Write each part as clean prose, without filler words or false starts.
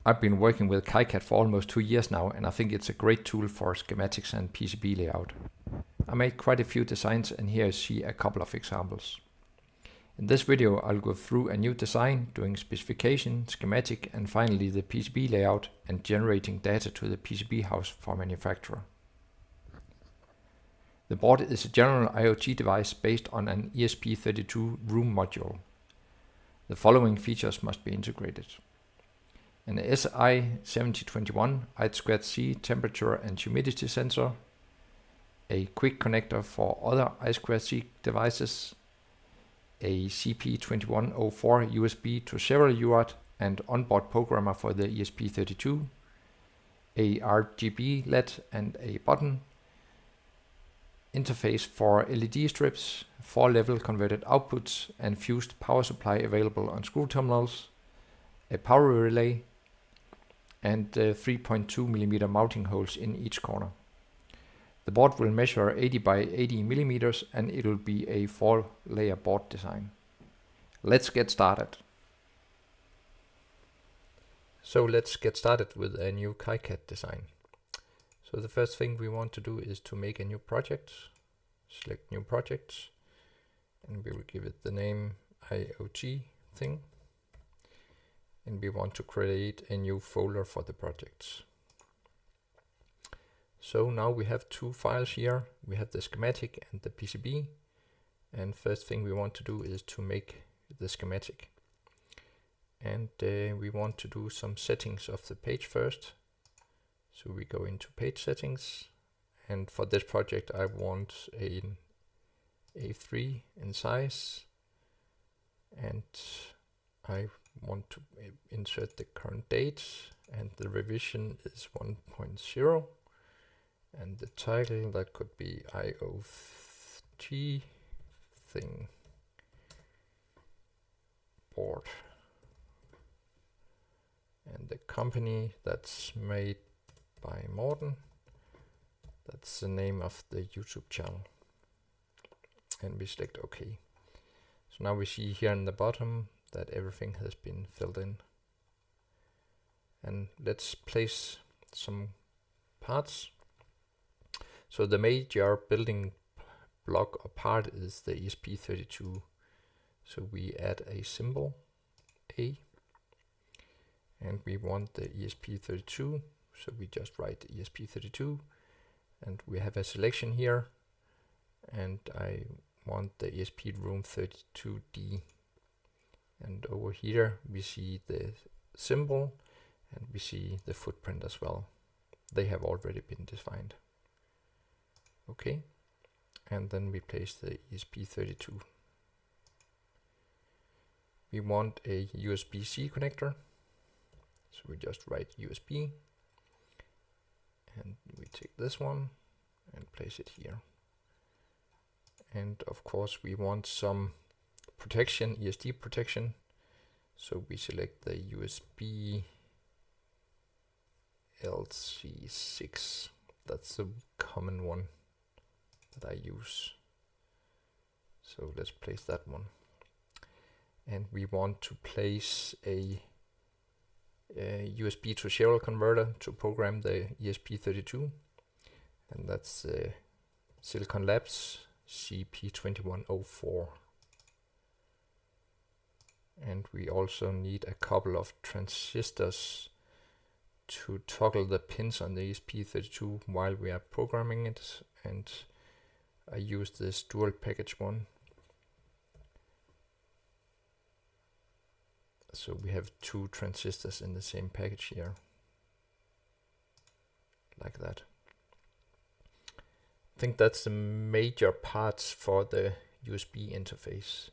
I've been working with KiCad for almost 2 years now, and I think it's a great tool for schematics and PCB layout. I made quite a few designs, and here you see a couple of examples. In this video I'll go through a new design, doing specification, schematic, and finally the PCB layout and generating data to the PCB house for manufacturer. The board is a general IoT device based on an ESP32 room module. The following features must be integrated: an SI7021 I2C temperature and humidity sensor, a quick connector for other I2C devices, a CP2104 USB to serial UART and onboard programmer for the ESP32, a RGB LED and a button, interface for LED strips, 4-level converted outputs and fused power supply available on screw terminals, a power relay, and 3.2mm mounting holes in each corner. The board will measure 80 by 80 millimeters and it will be a 4-layer board design. Let's get started. So let's get started with a new KiCad design. So the first thing we want to do is to make a new project. Select new project and we will give it the name iot-thing. And we want to create a new folder for the projects. So now we have two files here. We have the schematic and the PCB. And first thing we want to do is to make the schematic. And we want to do some settings of the page first. So we go into page settings. And for this project I want an A3 in size. And I want to insert the current date. And the revision is 1.0. And the title, that could be iot-thing board. And the company, that's made by Morten. That's the name of the YouTube channel. And we select OK. So now we see here in the bottom that everything has been filled in. And let's place some parts. So the major building block or part is the ESP32. So we add a symbol, A, and we want the ESP32. So we just write ESP32, and we have a selection here, and I want the ESP room 32D. And over here we see the symbol, and we see the footprint as well. They have already been defined. Okay, and then we place the ESP32. We want a USB-C connector, so we just write USB, and we take this one and place it here. And of course we want some protection, ESD protection, so we select the USB LC6. That's a common one that I use. So let's place that one. And we want to place a USB to serial converter to program the ESP32. And that's Silicon Labs CP2104. And we also need a couple of transistors to toggle the pins on the ESP32 while we are programming it. And I use this dual package one. So we have two transistors in the same package here. Like that. I think that's the major parts for the USB interface.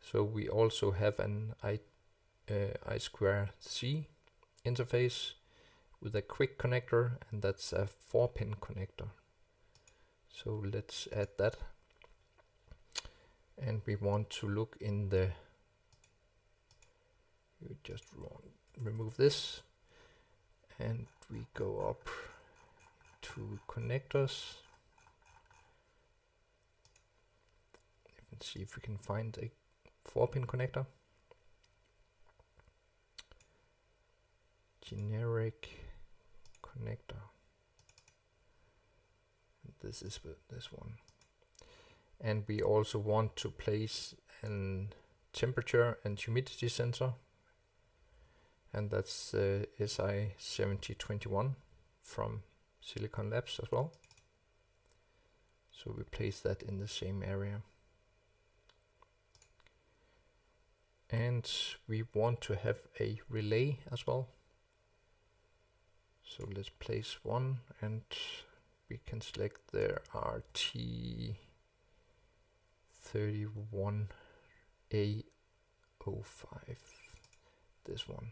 So we also have an I2C interface with a quick connector, and that's a 4-pin connector. So let's add that. And we want to look in the, we just remove this and we go up to connectors. Let's see if we can find a 4-pin connector. generic connector. This is this one. And we also want to place an temperature and humidity sensor, and that's SI7021 from Silicon Labs as well. So we place that in the same area. And we want to have a relay as well. So let's place one, and we can select the RT31A05, this one.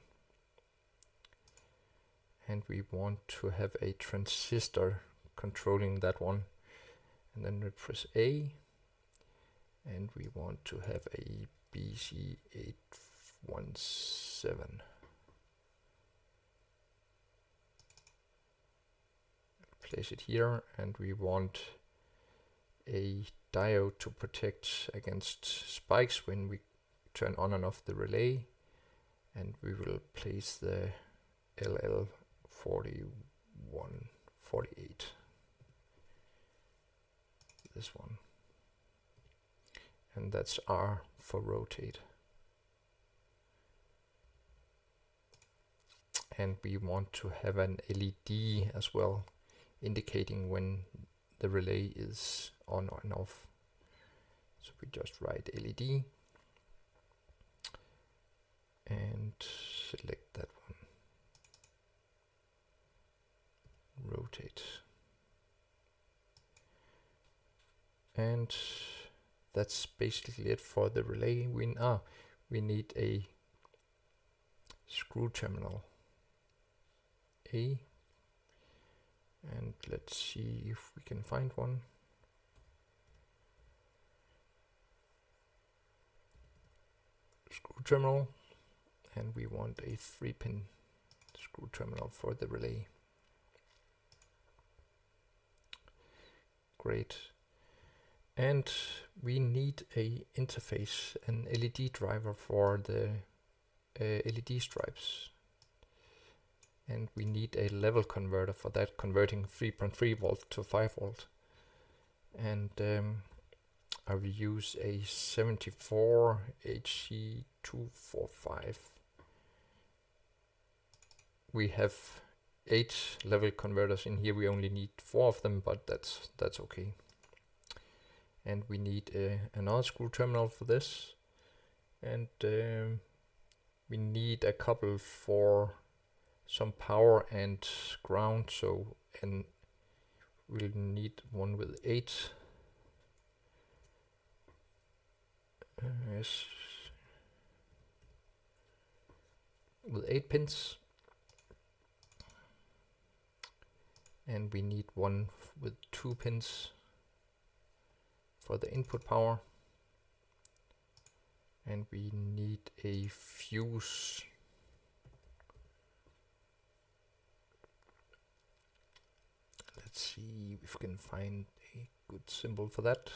And we want to have a transistor controlling that one. And then we press A, and we want to have a BC817. Place it here, and we want a diode to protect against spikes when we turn on and off the relay, and we will place the LL4148, this one, and that's R for rotate. And we want to have an LED as well, indicating when the relay is on and off. So we just write LED and select that one. Rotate. And that's basically it for the relay. We need a screw terminal A, and let's see if we can find one. Screw terminal, and we want a 3-pin screw terminal for the relay. Great. And we need a interface, an LED driver for the LED stripes. And we need a level converter for that, converting 3.3 volt to 5 volt. And I will use a 74 HC245. We have 8 level converters in here. We only need 4 of them, but that's okay. And we need another screw terminal for this, and we need a couple for some power and ground. So, and we'll need one with 8. Yes, with 8 pins, and we need one with 2 pins for the input power, and we need a fuse. Let's see if we can find a good symbol for that.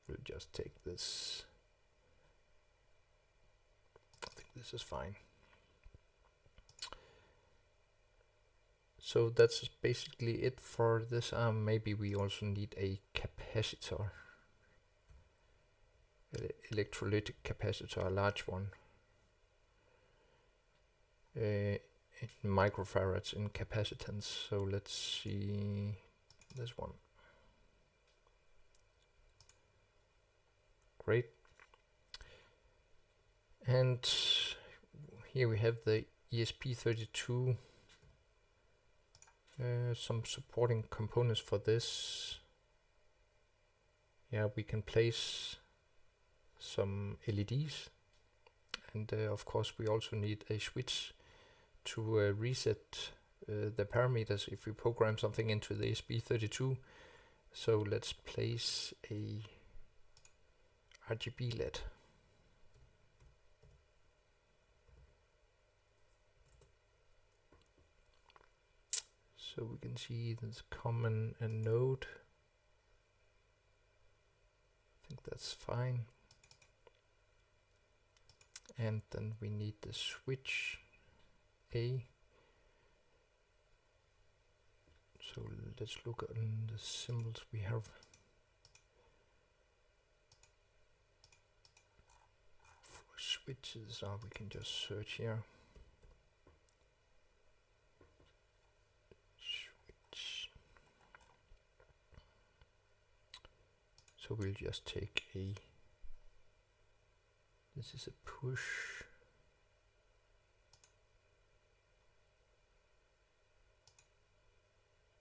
We'll just take this. I think this is fine. So that's basically it for this arm. Maybe we also need a capacitor. Electrolytic capacitor, a large one. Microfarads in capacitance. So let's see this one. Great. And here we have the ESP32. Some supporting components for this. Yeah, we can place some LEDs, and of course we also need a switch to reset the parameters if we program something into the ESP32. So let's place a RGB LED. So we can see this common and node. I think that's fine. And then we need the switch A, So let's look at the symbols we have. For switches, we can just search here. Switch. So we'll just take this is a push.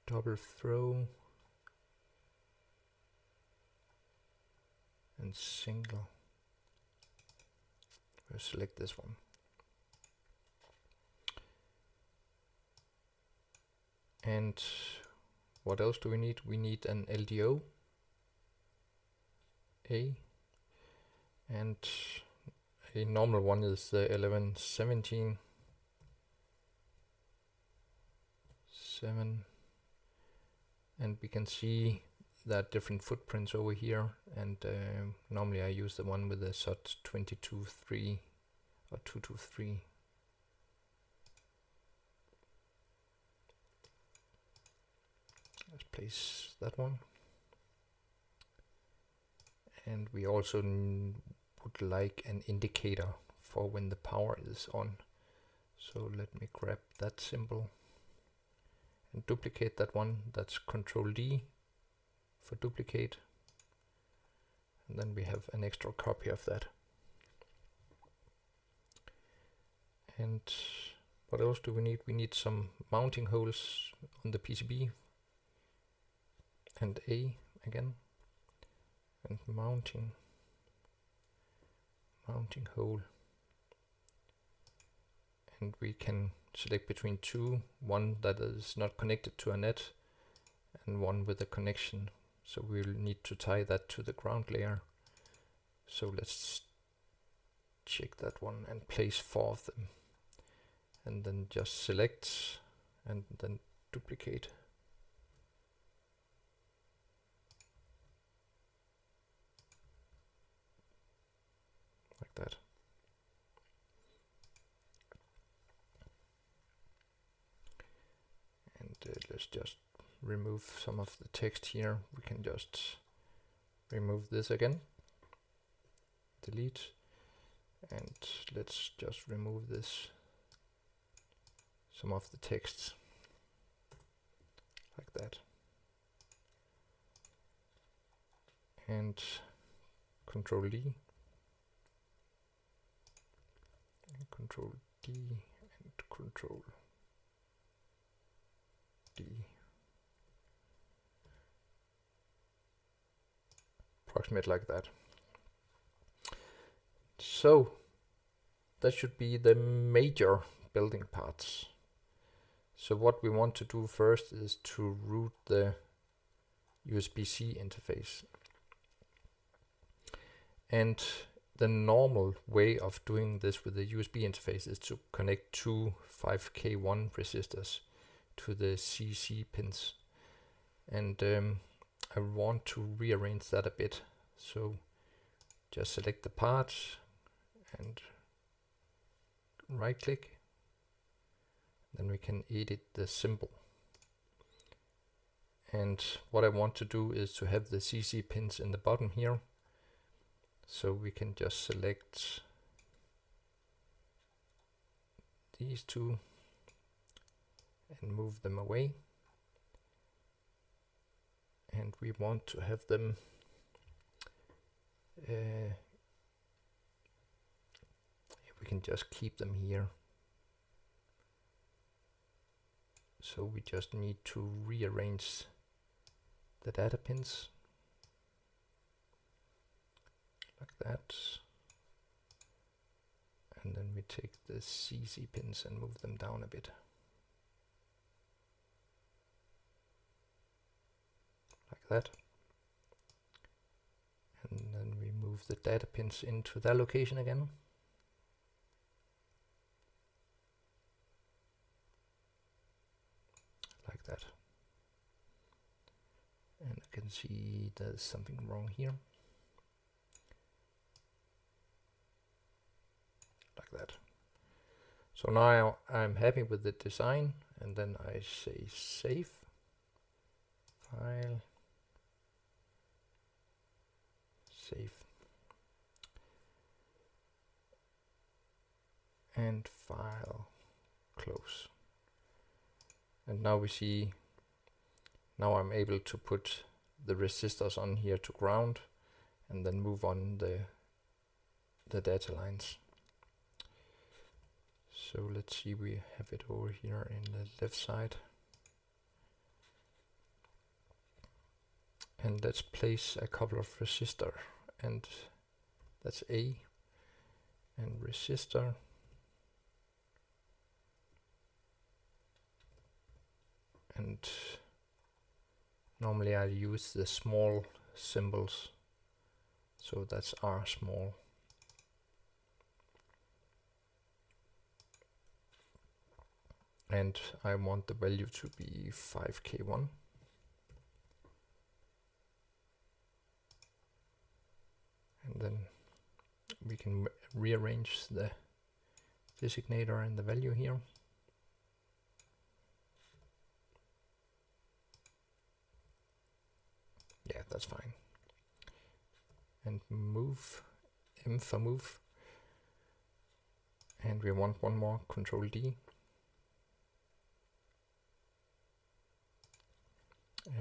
Double throw. And single. We'll select this one. And what else do we need? We need an LDO. And a normal one is the 1117 7, and we can see that different footprints over here, and normally I use the one with the SOT 22.3 or 223. Let's place that one. And we also would like an indicator for when the power is on. So let me grab that symbol and duplicate that one. That's Control D for duplicate. And then we have an extra copy of that. And what else do we need? We need some mounting holes on the PCB. And A again. And mounting hole, and we can select between two, one that is not connected to a net and one with a connection, so we'll need to tie that to the ground layer. So let's check that one and place 4 of them, and then just select and then duplicate. That. And let's just remove some of the text here. We can just remove this again, delete, and let's just remove this, some of the texts like that, and Control D. Control D and Control D. Approximate like that. So that should be the major building parts. So what we want to do first is to route the USB-C interface. And the normal way of doing this with the USB interface is to connect two 5K1 resistors to the CC pins. And I want to rearrange that a bit. So just select the part and right click. Then we can edit the symbol. And what I want to do is to have the CC pins in the bottom here. So we can just select these two and move them away. And we want to have them we can just keep them here. So we just need to rearrange the data pins. Like that, and then we take the CC pins and move them down a bit, like that, and then we move the data pins into their location again, like that, and I can see there's something wrong here. That. So now I'm happy with the design, and then I say save, file, save, and file, close. And now we see, now I'm able to put the resistors on here to ground and then move on the data lines. So let's see, we have it over here in the left side. And let's place a couple of resistor, and that's A, and resistor, and normally I use the small symbols, so that's R small. And I want the value to be 5K1. And then we can rearrange the designator and the value here. Yeah, that's fine. And move, M for move. And we want one more, Control D.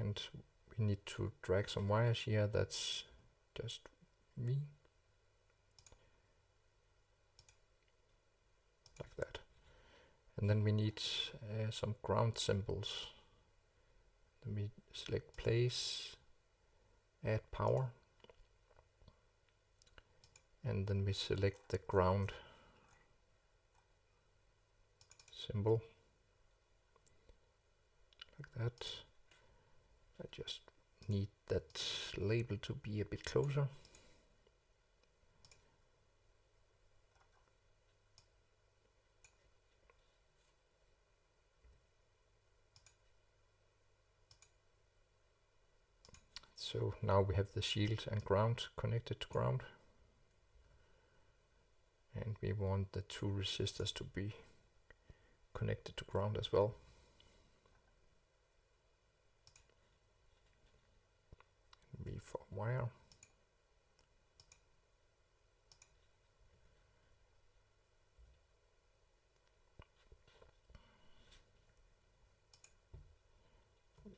And we need to drag some wires here, that's just V. Like that. And then we need some ground symbols. Then we select place, add power, and then we select the ground symbol, like that. I just need that label to be a bit closer. So now we have the shield and ground connected to ground. And we want the two resistors to be connected to ground as well. V for wire.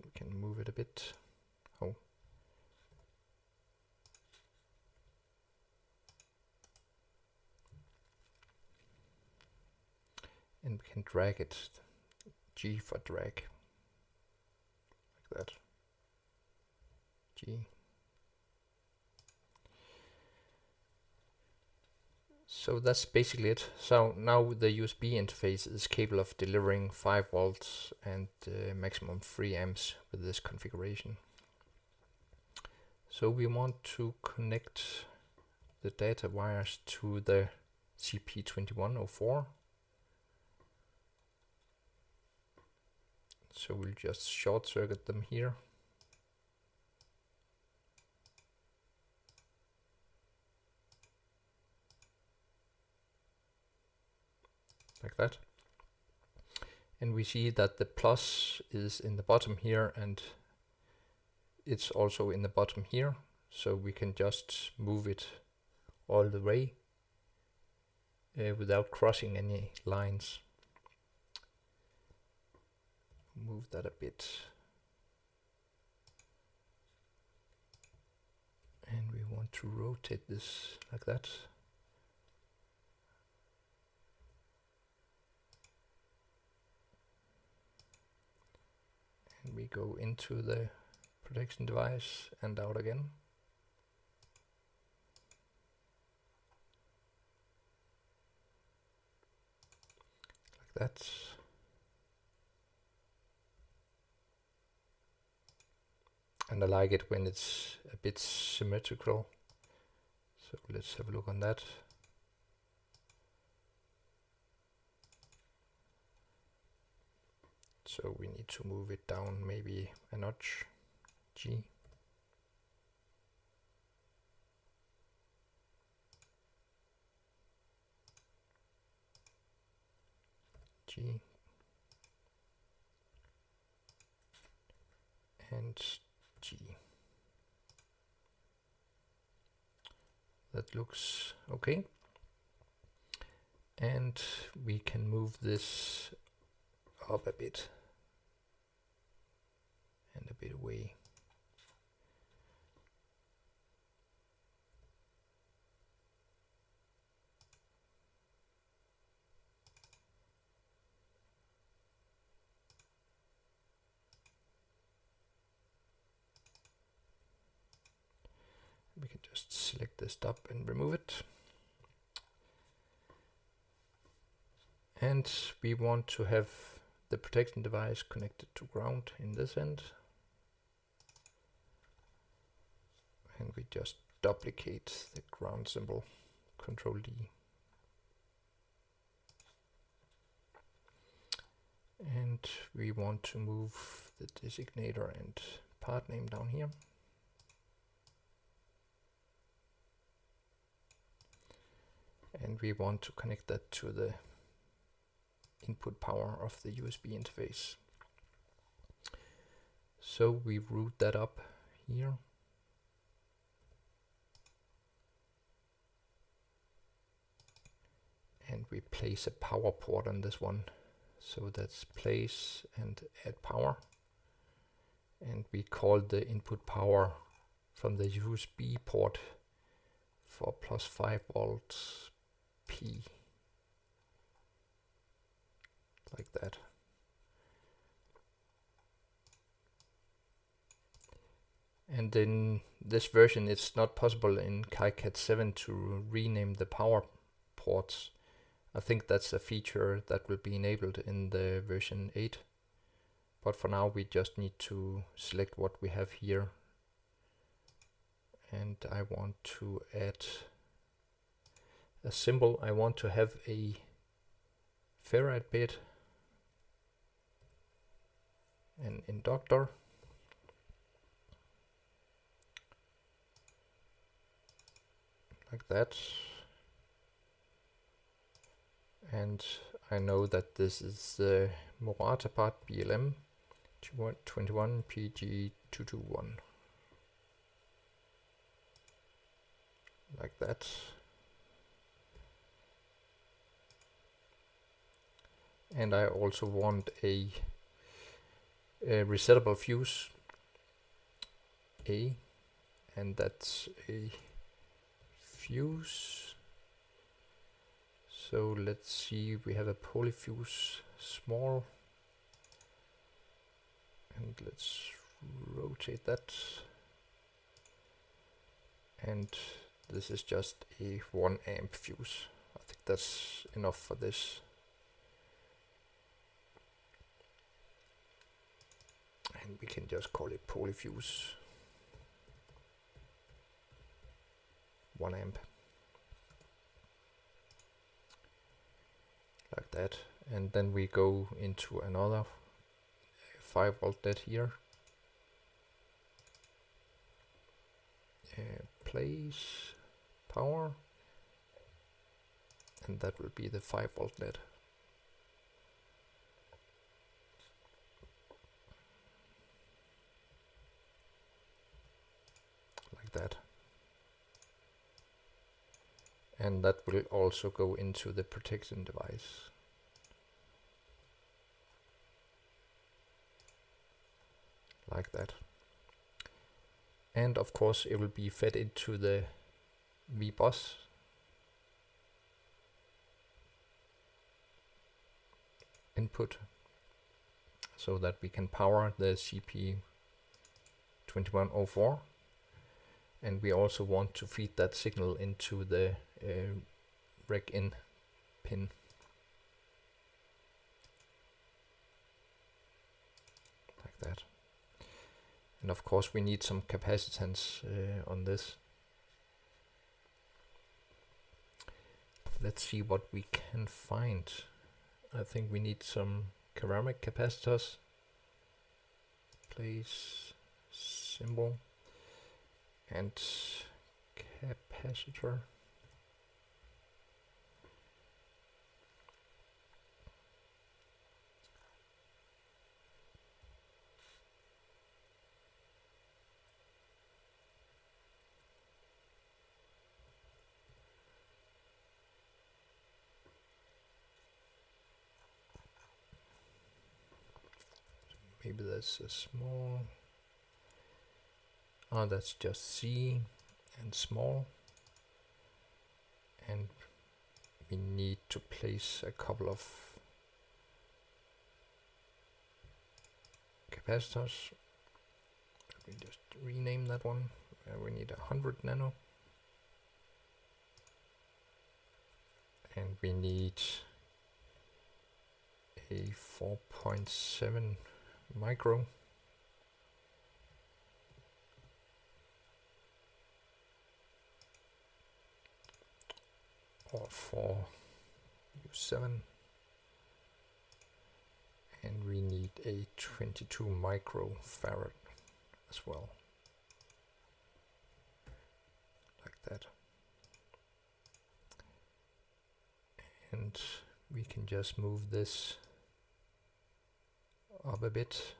We can move it a bit. Oh. And we can drag it, G for drag, like that, G. So that's basically it. So now the USB interface is capable of delivering 5 volts and maximum 3 amps with this configuration. So we want to connect the data wires to the CP2104. So we'll just short circuit them here. Like that. And we see that the plus is in the bottom here, and it's also in the bottom here. So we can just move it all the way without crossing any lines. Move that a bit. And we want to rotate this like that. And we go into the protection device and out again. Like that. And I like it when it's a bit symmetrical. So let's have a look on that. So we need to move it down maybe a notch, G. G. And That looks okay. And we can move this up a bit and a bit away. We can just select this stop and remove it. And we want to have the protection device connected to ground in this end. And we just duplicate the ground symbol, Control D. And we want to move the designator and part name down here. And we want to connect that to the input power of the USB interface. So we route that up here. And we place a power port on this one. So that's place and add power. And we call the input power from the USB port for plus 5 volts P. Like that. And in this version it's not possible in KiCad 7 to rename the power ports. I think that's a feature that will be enabled in the version 8. But for now we just need to select what we have here. And I want to add a symbol. I want to have a ferrite bit, an inductor, like that. And I know that this is the Morata part BLM 21 PG221. Like that. And I also want a resettable fuse A, and that's a fuse. So let's see, we have a polyfuse small, and let's rotate that. And this is just a 1 amp fuse. I think that's enough for this. And we can just call it polyfuse 1 amp. Like that. And then we go into another 5 volt LED here. Place power, and that will be the 5 volt LED. Like that. And that will also go into the protection device. Like that. And of course it will be fed into the VBus. Input, so that we can power the CP2104. And we also want to feed that signal into the rec in pin. Like that. And of course we need some capacitance on this. Let's see what we can find. I think we need some ceramic capacitors. Place symbol and capacitor. maybe that's a small, that's just C and small, and we need to place a couple of capacitors. Let me just rename that one. We need 100 nano, and we need a 4.7 micro. Or 4U7, and we need a 22 microfarad as well, like that. And we can just move this up a bit,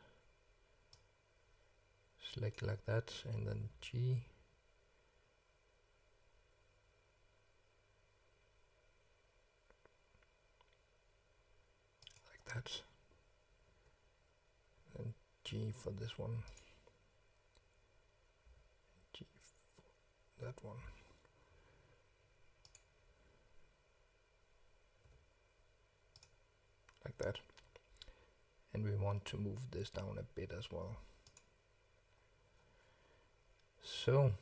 select like that, and then G. That, and G for this one, G for that one, like that. And we want to move this down a bit as well. So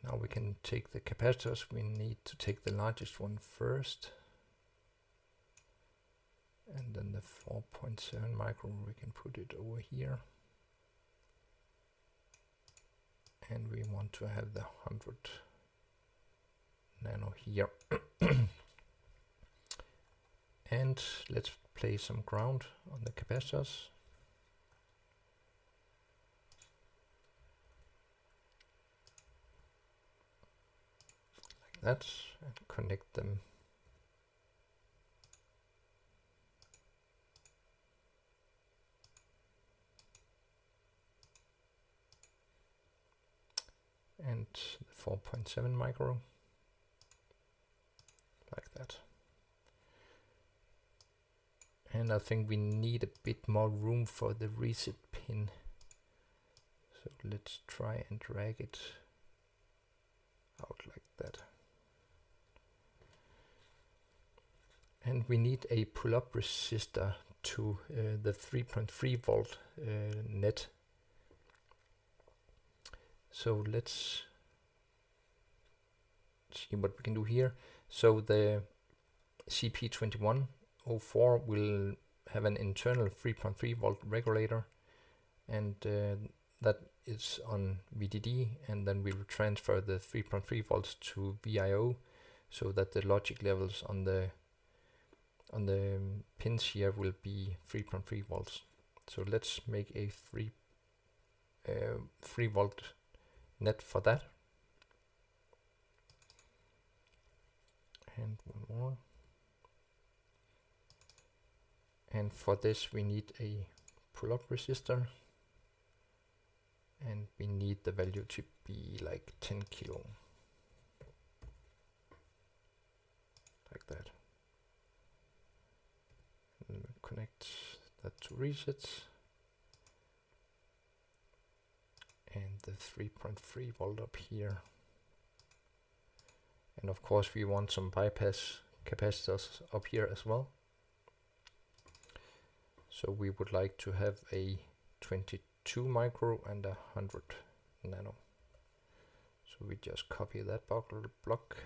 now we can take the capacitors. We need to take the largest one first, and then the 4.7 micro, we can put it over here, and we want to have the 100 nano here. And let's place some ground on the capacitors. That, and connect them and the 4.7 micro, like that. And I think we need a bit more room for the reset pin, so let's try and drag it out like that. And we need a pull-up resistor to the 3.3 volt net. So let's see what we can do here. So the CP2104 will have an internal 3.3 volt regulator, and that is on VDD, and then we will transfer the 3.3 volts to VIO, so that the logic levels on the pins here will be 3.3 volts. So let's make a 3 volt net for that. And one more. And for this we need a pull-up resistor, and we need the value to be like 10 kilo, like that. And we'll connect that to resets, and the 3.3 volt up here. And of course we want some bypass capacitors up here as well. So we would like to have a 22 micro and a 100 nano. So we just copy that block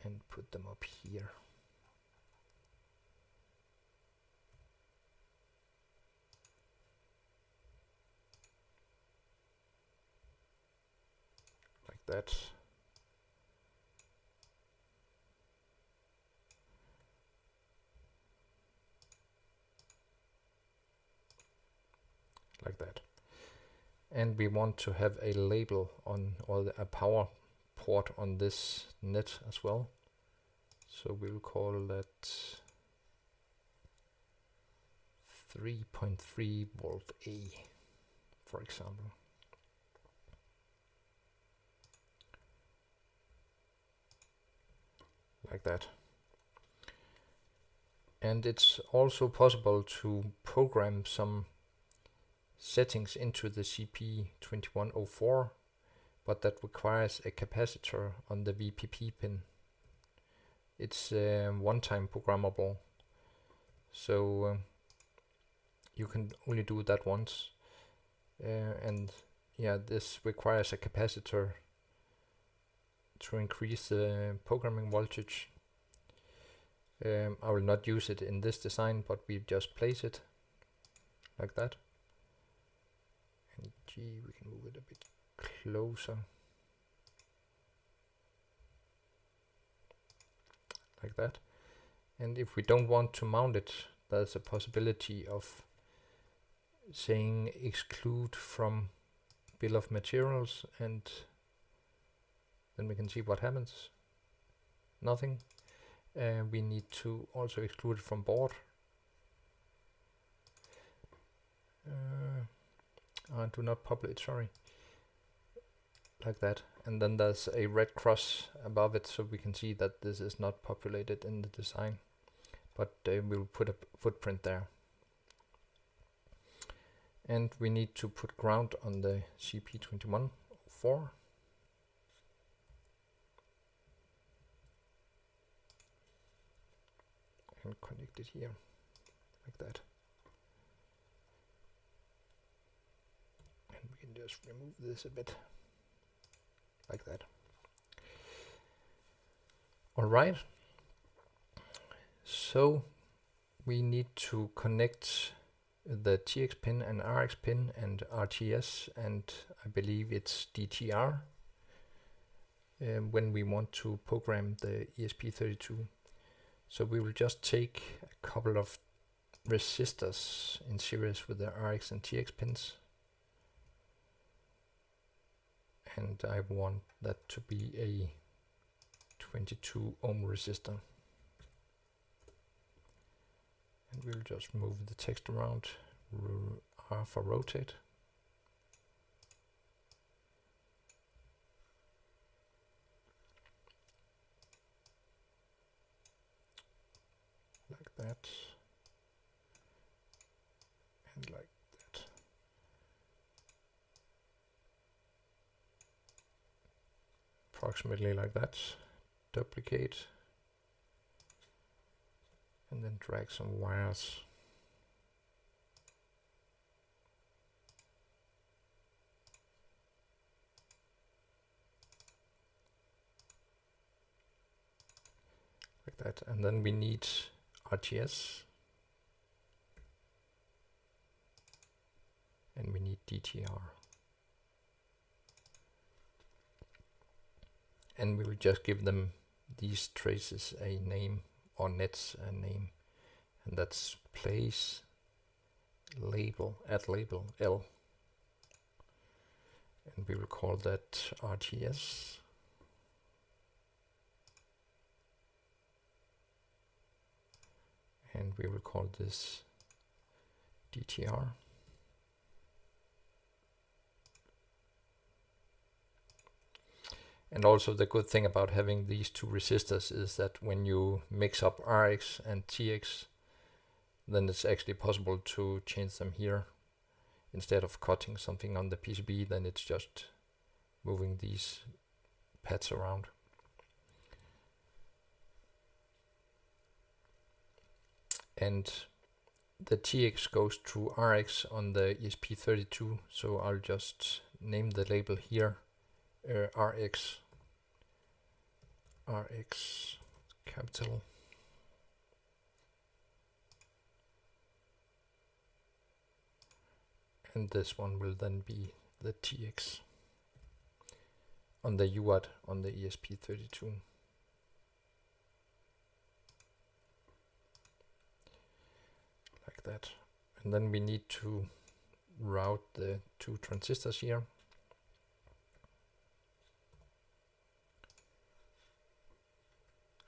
and put them up here. Like that. Like that. And we want to have a label on, or a power port on this net as well. So we'll call that 3.3 volt A, for example. Like that. And it's also possible to program some settings into the CP2104, but that requires a capacitor on the VPP pin. It's one-time programmable, so you can only do that once. And yeah, this requires a capacitor to increase the programming voltage. I will not use it in this design, but we just place it like that. And we can move it a bit closer. Like that. And if we don't want to mount it, there's a possibility of saying exclude from bill of materials, and then we can see what happens. Nothing. We need to also exclude it from board. Do not populate, sorry. Like that. And then there's a red cross above it, so we can see that this is not populated in the design. But we'll put a footprint there. And we need to put ground on the CP2104. And connect it here, like that. And we can just remove this a bit, like that. Alright, so we need to connect the TX pin and RX pin and RTS, and I believe it's DTR when we want to program the ESP32. So we will just take a couple of resistors in series with the RX and TX pins, and I want that to be a 22 ohm resistor. And we'll just move the text around, R for rotate. Like that. And like that. Approximately like that. Duplicate. And then drag some wires. Like that. And then we need RTS. And we need DTR. And we will just give them, these traces, a name, or nets a name, and that's place label, add label L, and we will call that RTS, and we will call this DTR. And also the good thing about having these two resistors is that when you mix up RX and TX, then it's actually possible to change them here. Instead of cutting something on the PCB, then it's just moving these pads around. And the TX goes to RX on the ESP32, so I'll just name the label here RX capital, and this one will then be the TX on the UART on the ESP32. Like that. And then we need to route the two transistors here.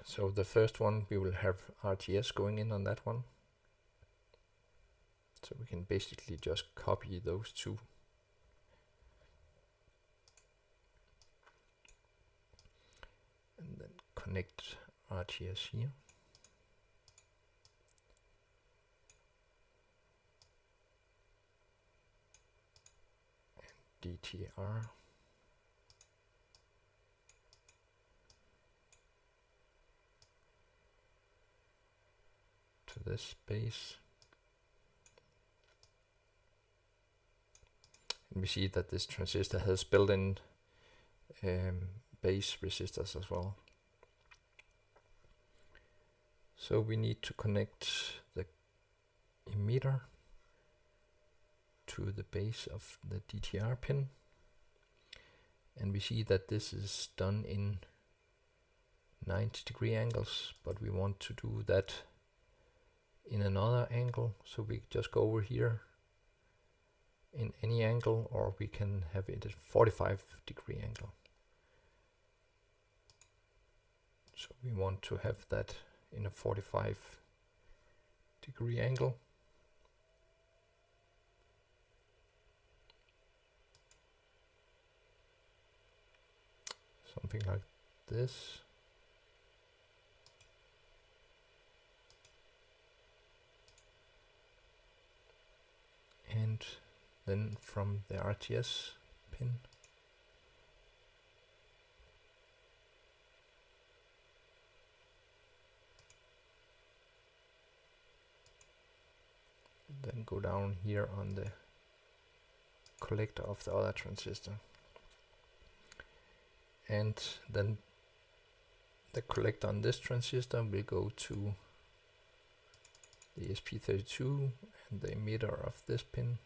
So the first one, we will have RTS going in on that one. So we can basically just copy those two. And then connect RTS here. DTR to this base. And we see that this transistor has built-in base resistors as well. So we need to connect the emitter to the base of the DTR pin. And we see that this is done in 90-degree angles, but we want to do that in another angle. So we just go over here in any angle, or we can have it at 45-degree angle. So we want to have that in a 45-degree angle. Something like this. And then from the RTS pin, then go down here on the collector of the other transistor. And then the collector on this transistor will go to the ESP32, and the emitter of this pin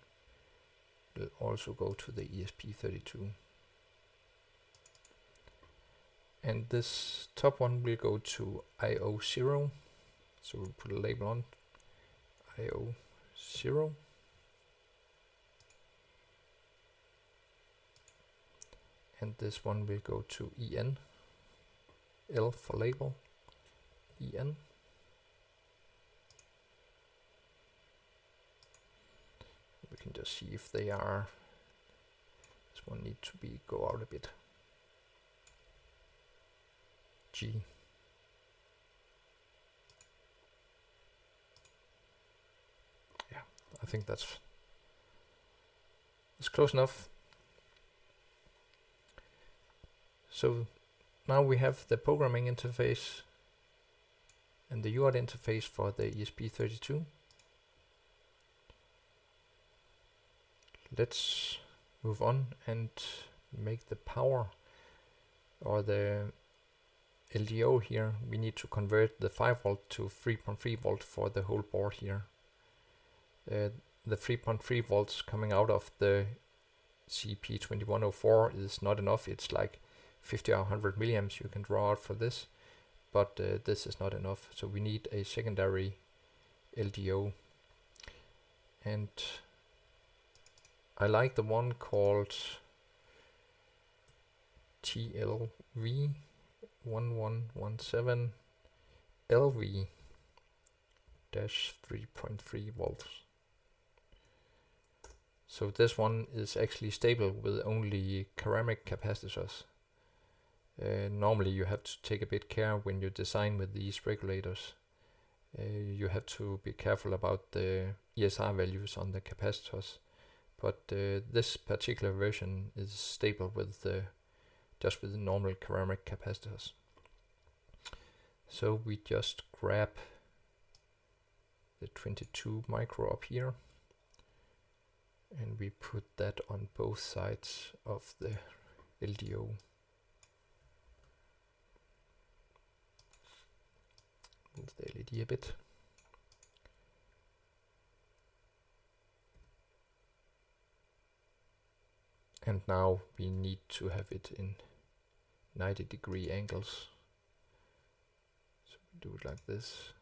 will also go to the ESP32. And this top one will go to IO0, so we'll put a label on IO0. And this one will go to EN, L for label, EN. We can just see if they are, this one needs to be go out a bit. G. Yeah, I think that's close enough. So now we have the programming interface and the UART interface for the ESP32. Let's move on and make the power, or the LDO here. We need to convert the 5 volt to 3.3 volt for the whole board here. The 3.3 volts coming out of the CP2104 is not enough. It's like 50 or 100 milliamps you can draw out for this, but this is not enough, so we need a secondary LDO. And I like the one called TLV1117 LV-3.3 volts. So this one is actually stable with only ceramic capacitors. Normally you have to take a bit care when you design with these regulators. You have to be careful about the ESR values on the capacitors, but this particular version is stable with just with the normal ceramic capacitors. So we just grab the 22 micro up here, and we put that on both sides of the LDO. Move the LED a bit. And now we need to have it in 90-degree angles. So we do it like this.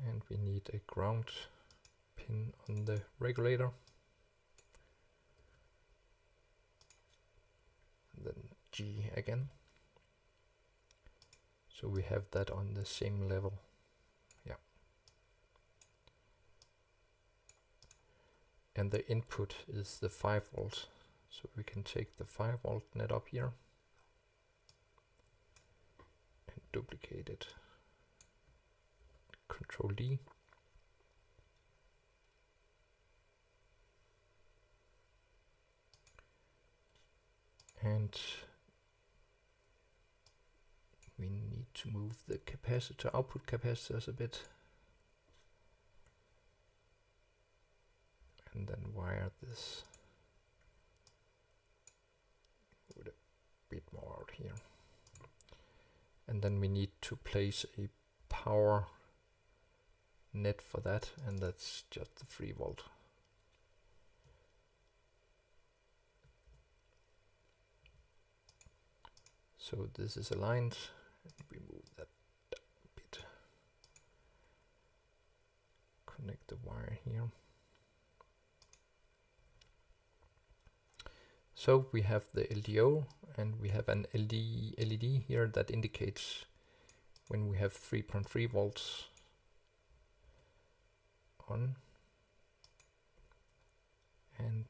And we need a ground pin on the regulator. And then G again. So we have that on the same level. Yeah. And the input is the 5 volts. So we can take the 5 volt net up here and duplicate it. Control D. and we need to move the output capacitors a bit, and then wire this with a bit more out here. And then we need to place a power net for that, and that's just the 3 volt. So this is aligned, and we move that down a bit. Connect the wire here. So we have the LDO, and we have an LED here that indicates when we have 3.3 volts on, and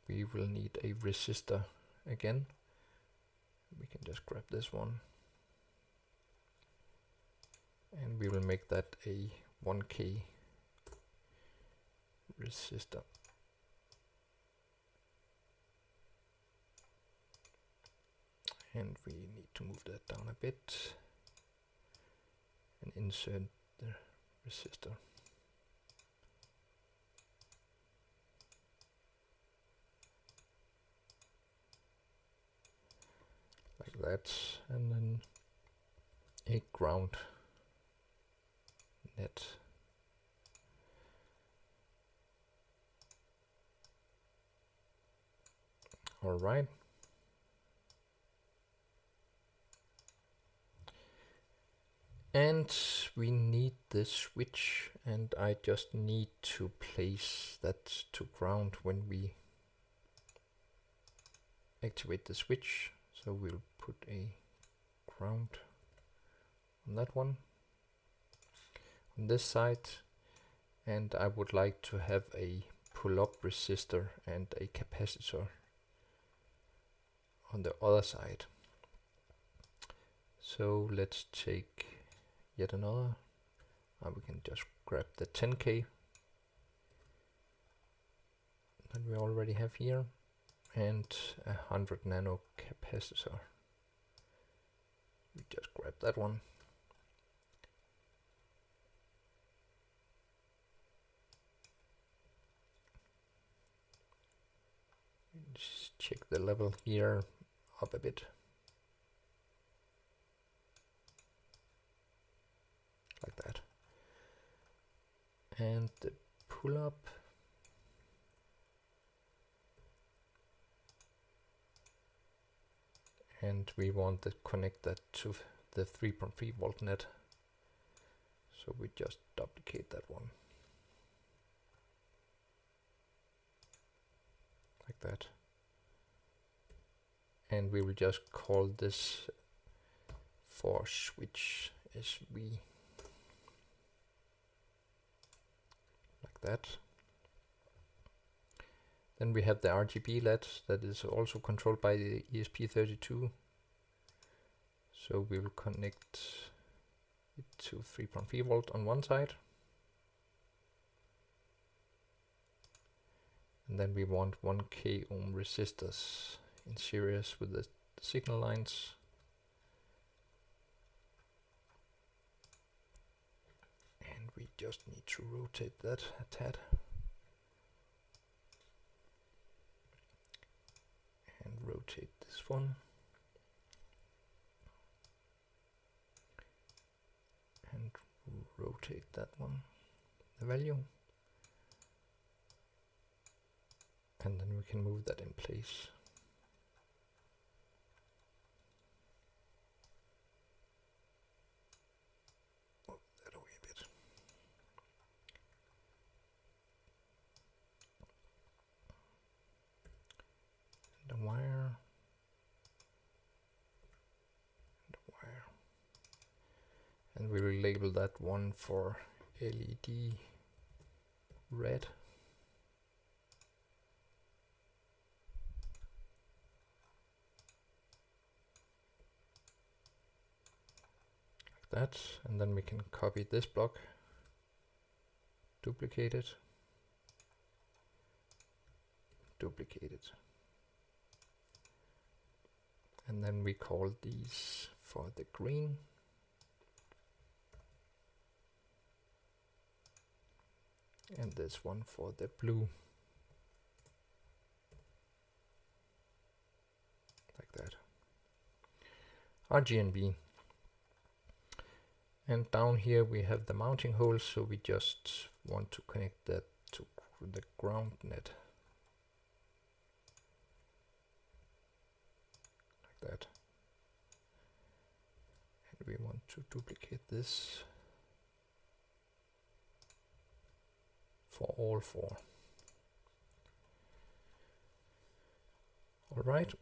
we will need a resistor again. We can just grab this one, and we will make that a 1K resistor. And we need to move that down a bit and insert the resistor. Like that, and then a ground net. All right. And we need the switch, and I just need to place that to ground when we activate the switch. So we'll put a ground on that one, on this side, and I would like to have a pull-up resistor and a capacitor on the other side. So let's take yet another. We can just grab the 10K that we already have here, and 100 nano capacitor. We just grab that one. Just check the level here up a bit. Like that. And the pull up. And we want to connect that to the 3.3 volt net. So we just duplicate that one. Like that. And we will just call this for switch SV. Like that. Then we have the RGB LED that is also controlled by the ESP32. So we will connect it to 3.3 volt on one side. And then we want 1K ohm resistors in series with the signal lines. And we just need to rotate that a tad. And rotate this one. And rotate that one, the value. And then we can move that in place. Move that away a bit. The wire. The wire. And we will label that one for LED red. That, and then we can copy this block, duplicate it, duplicate it. And then we call these for the green. And this one for the blue. Like that. RGB. And down here we have the mounting holes, so we just want to connect that to the ground net. Like that. And we want to duplicate this for all four. All right.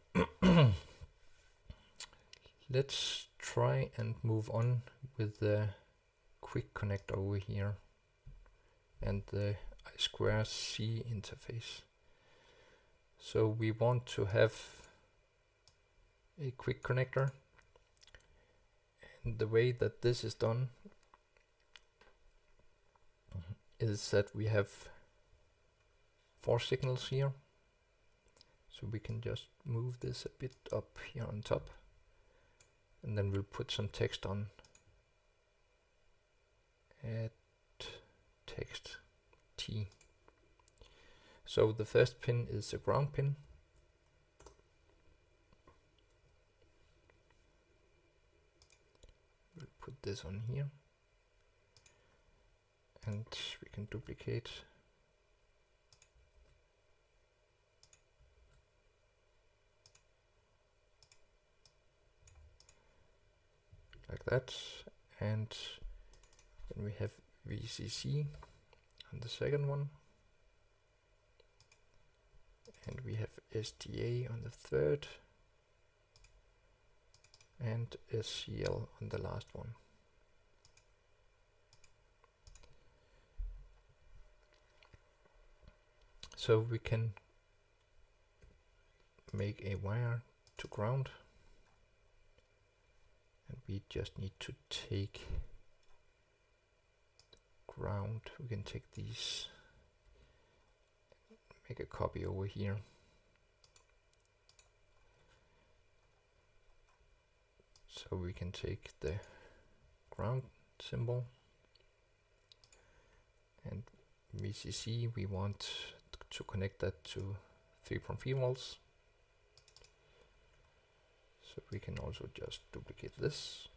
Let's try and move on with the quick connect over here and the I2C interface. So we want to have a quick connector, and the way that this is done is that we have 4 signals here. So we can just move this a bit up here on top, and then we'll put some text on. Add text T. So the first pin is the ground pin. We'll put this on here, and we can duplicate. Like that, and then we have VCC on the second one, and we have SDA on the third, and SCL on the last one. So we can make a wire to ground. And we just need to take ground. We can take these, make a copy over here. So we can take the ground symbol, and VCC, we want to connect that to 3.3 volts. So we can also just duplicate this.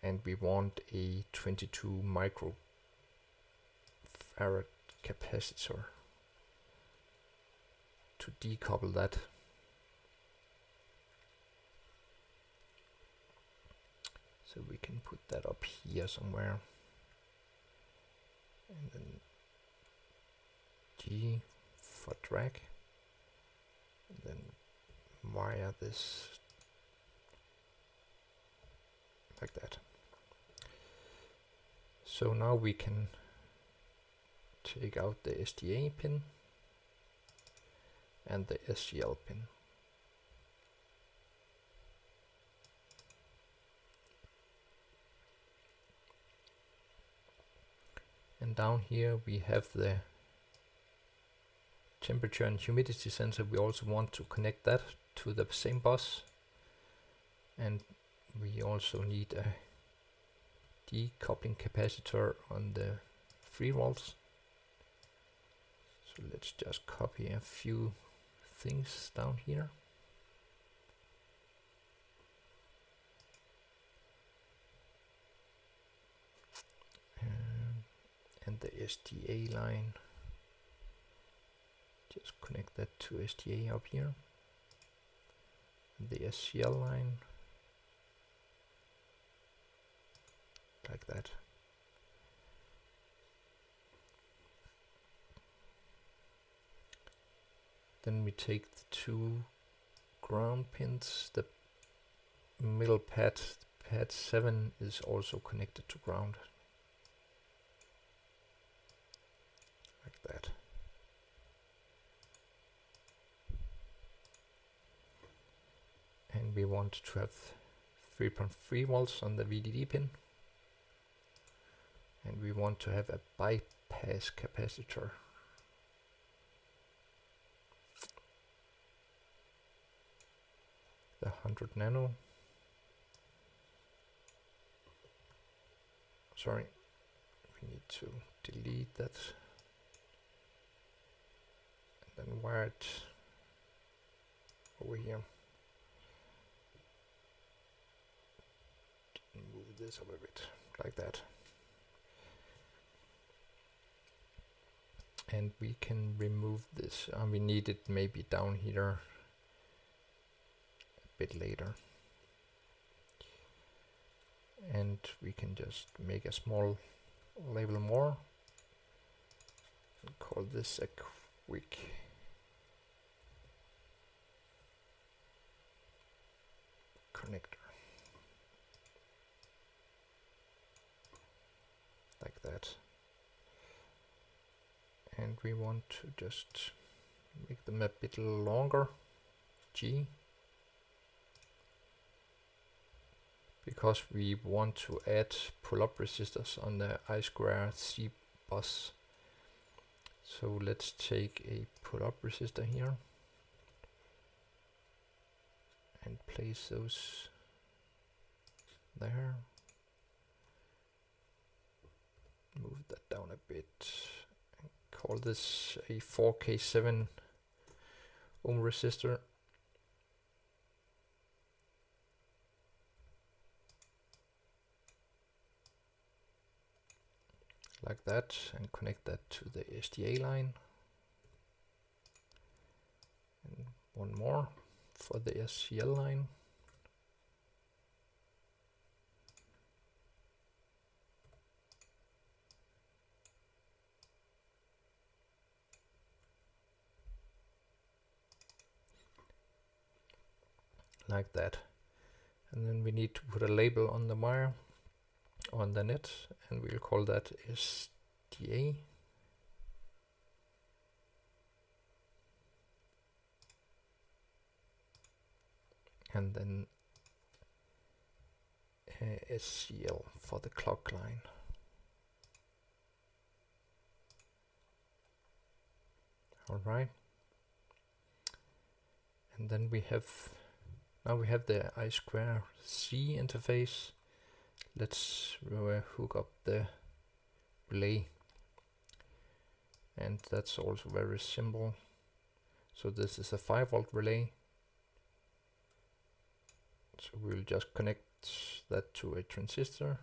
And we want a 22 microfarad capacitor to decouple that. So we can put that up here somewhere. And then G for drag. And then wire this like that. So now we can take out the SDA pin and the SCL pin. And down here we have the temperature and humidity sensor. We also want to connect that to the same bus, and we also need a decoupling capacitor on the 3 volts. So let's just copy a few things down here. And the SDA line, just connect that to SDA up here. And the SCL line, like that. Then we take the 2 ground pins. The middle pad, pad 7, is also connected to ground. Like that. And we want to have 3.3 volts on the VDD pin. And we want to have a bypass capacitor. 100 nano. Sorry, we need to delete that and then wire it over here. Move this up a bit, like that. And we can remove this. We need it maybe down here a bit later. And we can just make a small label more and call this a quick connector. Like that. And we want to just make them a bit longer, G, because we want to add pull-up resistors on the I2C bus. So let's take a pull-up resistor here and place those there. Move that down a bit. Call this a 4K7 ohm resistor. Like that, and connect that to the SDA line. And one more for the SCL line. Like that. And then we need to put a label on the wire, on the net, and we'll call that SDA. And then SCL for the clock line. Alright. And then we have, now we have the I2C interface. Let's hook up the relay. And that's also very simple. So this is a 5-volt relay. So we'll just connect that to a transistor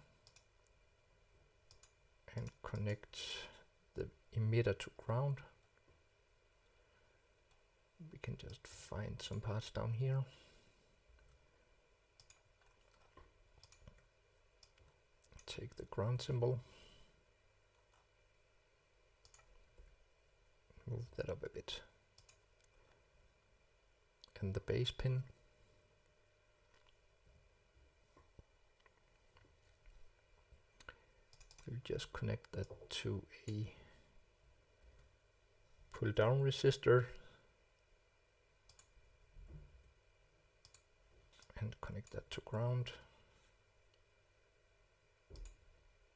and connect the emitter to ground. We can just find some parts down here. Take the ground symbol, move that up a bit, and the base pin. We'll just connect that to a pull down resistor and connect that to ground.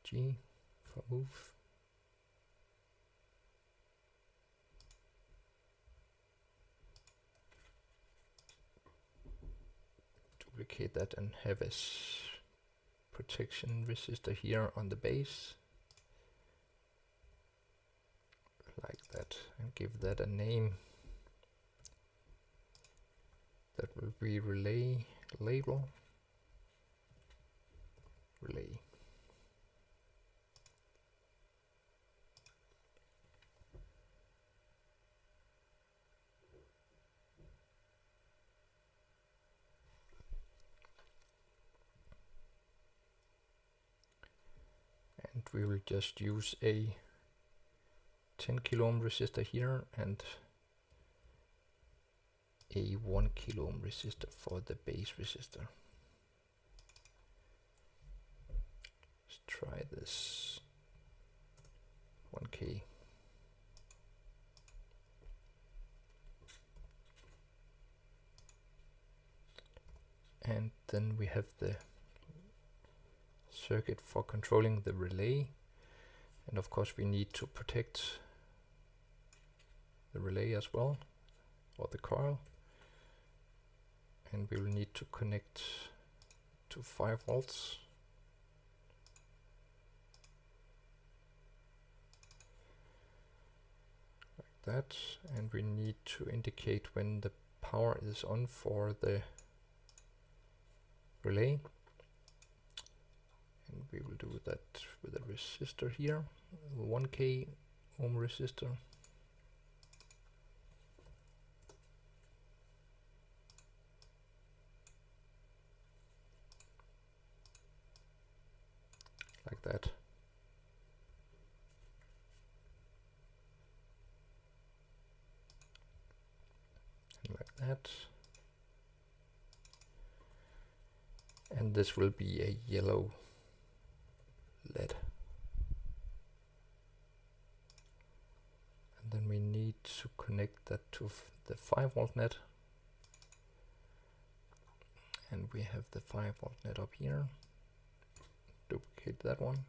G for move. Duplicate that and have a protection resistor here on the base. Like that, and give that a name. That will be relay label. Relay. And we will just use a 10 kilo ohm resistor here and a 1 kilo ohm resistor for the base resistor. Let's try this 1K. And then we have the circuit for controlling the relay, and of course we need to protect the relay as well, or the coil. and we will need to connect to 5 volts. Like that, and we need to indicate when the power is on for the relay. And we will do that with a resistor here, 1k ohm resistor. Like that. And like that. And this will be a yellow LED. And then we need to connect that to the 5 volt net. And we have the 5 volt net up here. Duplicate that one.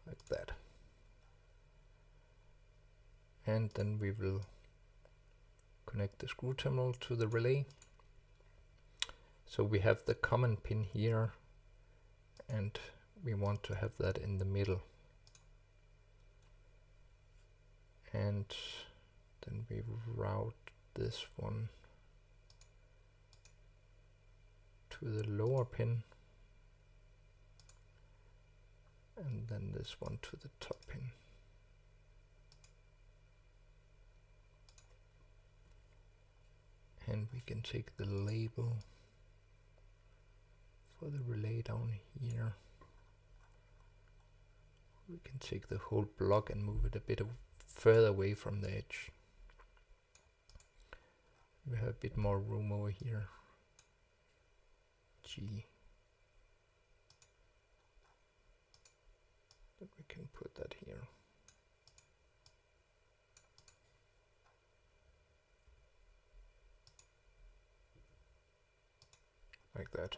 Like that. And then we will connect the screw terminal to the relay. So we have the common pin here, and we want to have that in the middle. And then we route this one to the lower pin, and then this one to the top pin. And we can take the label for the relay down here. We can take the whole block and move it a bit further away from the edge. We have a bit more room over here. G. Then we can put that here. Like that.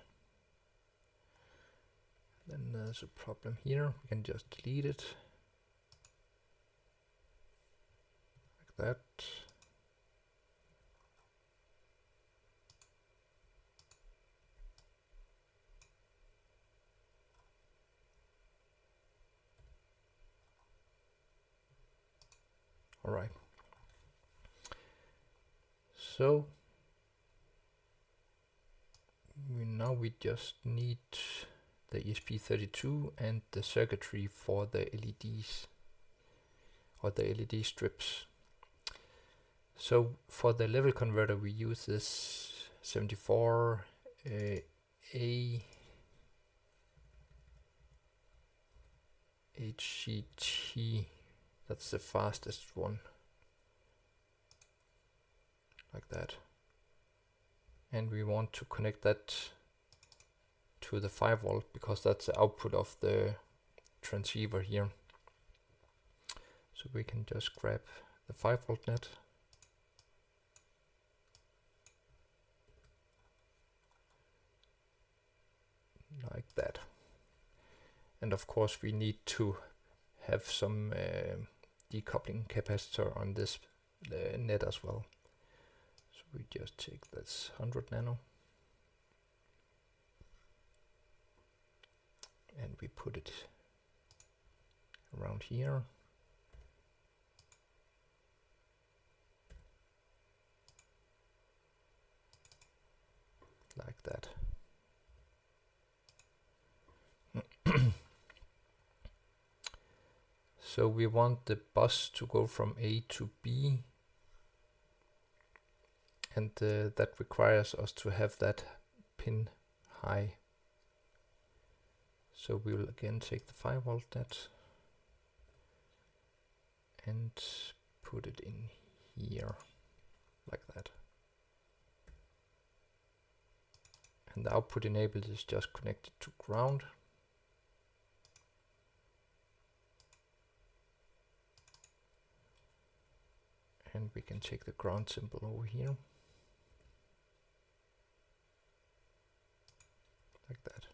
Then there's a problem here. We can just delete it. Like that. All right. So now we just need the ESP32 and the circuitry for the LEDs, or the LED strips. So for the level converter we use this 74 A HCT. That's the fastest one. Like that. And we want to connect that to the 5 volt because that's the output of the transceiver here. So we can just grab the 5 volt net. Like that. And of course we need to have some decoupling capacitor on this net as well. So we just take this 100 nano and we put it around here. Like that. So we want the bus to go from A to B, and that requires us to have that pin high. So we will again take the 5 volt net and put it in here, like that. And the output enabled is just connected to ground. And we can take the ground symbol over here. Like that.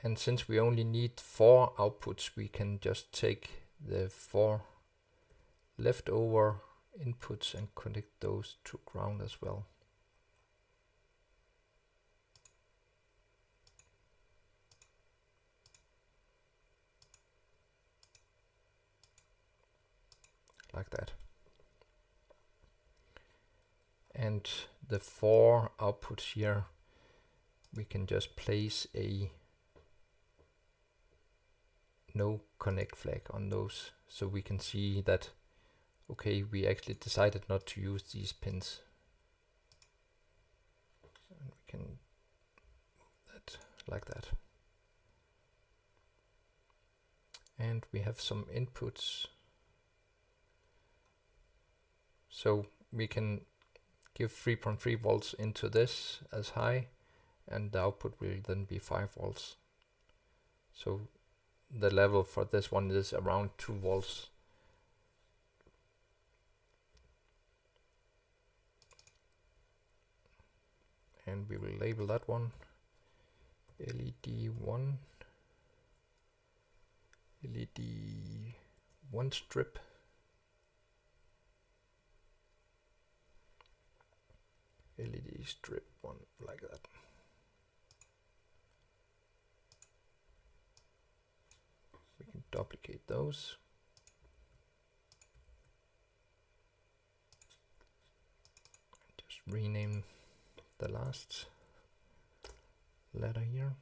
And since we only need 4 outputs, we can just take the 4 leftover inputs and connect those to ground as well. Like that. And the 4 outputs here, we can just place a no connect flag on those, so we can see that, okay, we actually decided not to use these pins. And we can move that like that. And we have some inputs. So we can give 3.3 volts into this as high, and the output will then be 5 volts. So the level for this one is around 2 volts. And we will label that one LED1, LED1 strip. LED strip 1, like that. We can duplicate those. Just rename the last letter here.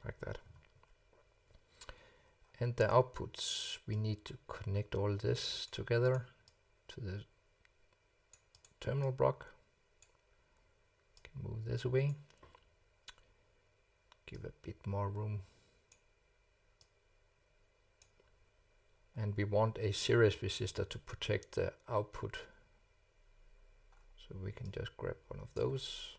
Like that. And the outputs, we need to connect all this together to the terminal block. Can move this away. Give a bit more room. And we want a series resistor to protect the output. So we can just grab one of those.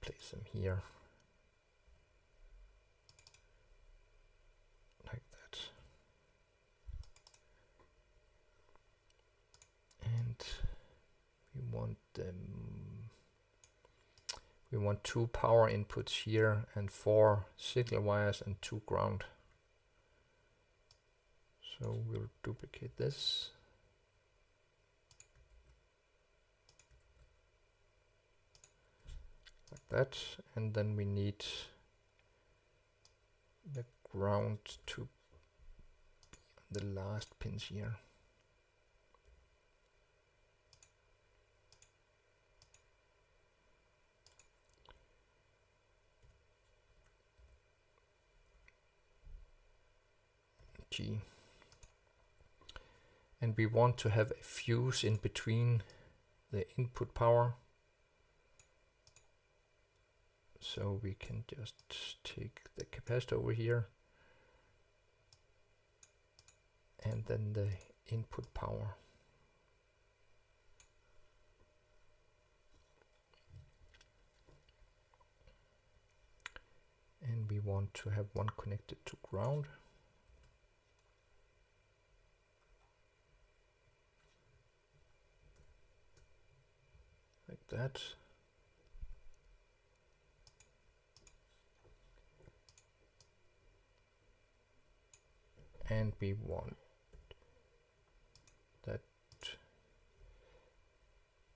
Place them here. Like that. And we want them. We want 2 power inputs here and 4 signal wires and 2 ground. So we'll duplicate this. Like that, and then we need the ground to the last pins here. G. And we want to have a fuse in between the input power. So we can just take the capacitor over here and then the input power. And we want to have one connected to ground. Like that. And we want that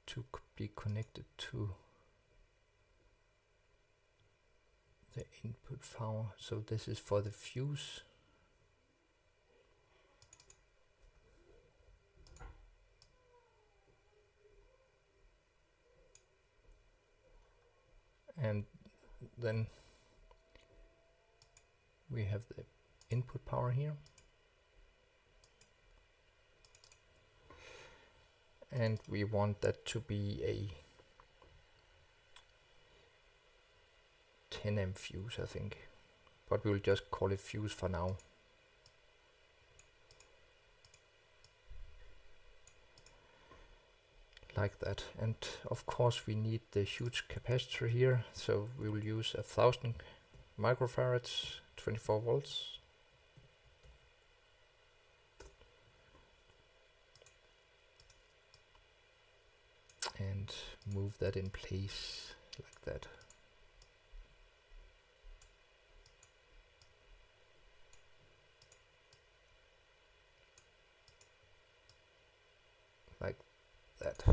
to be connected to the input power. So this is for the fuse. And then we have the input power here. And we want that to be a 10 amp fuse, I think, but we'll just call it fuse for now. Like that. And of course we need the huge capacitor here, so we will use 1000 microfarads, 24 volts. and move that in place like that. Like that.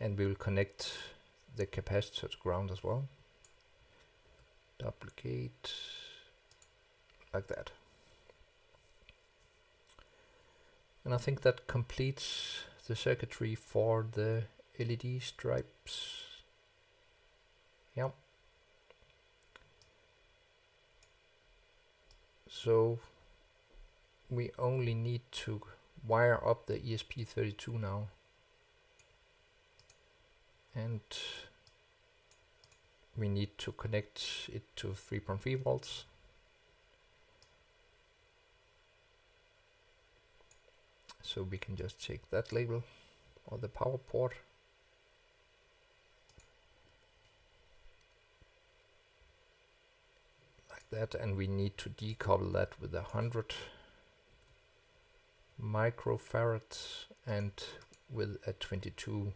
And we will connect the capacitor to ground as well. Duplicate like that. And I think that completes the circuitry for the LED stripes. Yeah. So we only need to wire up the ESP32 now. And we need to connect it to 3.3 volts. So we can just take that label or the power port. Like that, and we need to decouple that with 100 microfarads and with a 22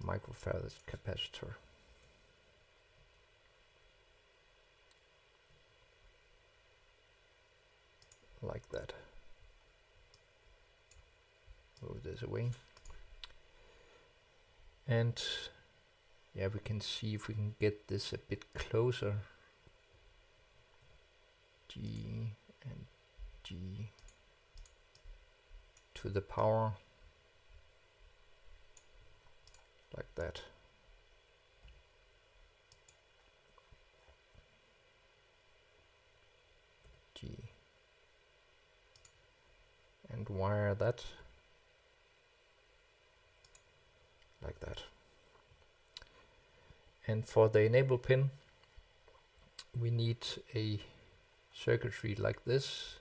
microfarad capacitor. Like that. Move this away. And yeah, we can see if we can get this a bit closer. G and G to the power. Like that. G. And wire that. Like that. And for the enable pin, we need a circuitry like this.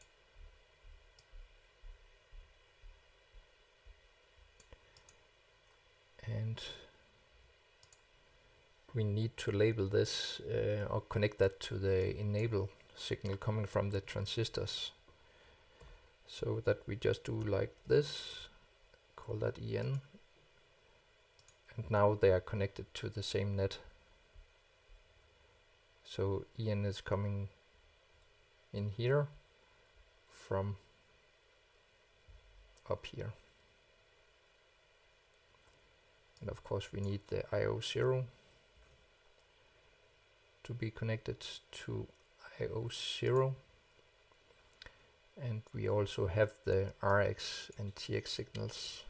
And we need to label this or connect that to the enable signal coming from the transistors. So that we just do like this, call that EN. And now they are connected to the same net. So EN is coming in here from up here. And of course we need the IO0 to be connected to IO0. And we also have the RX and TX signals.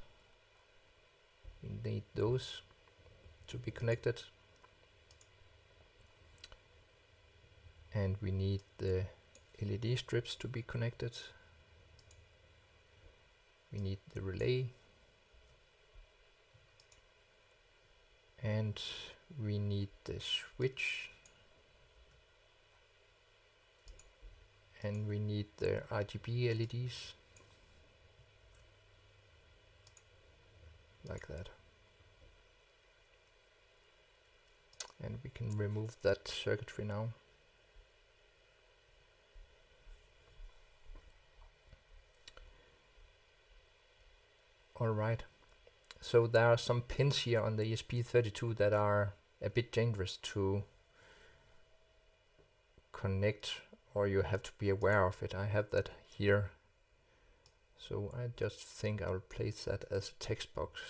We need those to be connected. And we need the LED strips to be connected. We need the relay. And we need the switch. And we need the RGB LEDs. Like that. And we can remove that circuitry now. Alright, so there are some pins here on the ESP32 that are a bit dangerous to connect, or you have to be aware of it. I have that here, so I just think I will place that as a text box.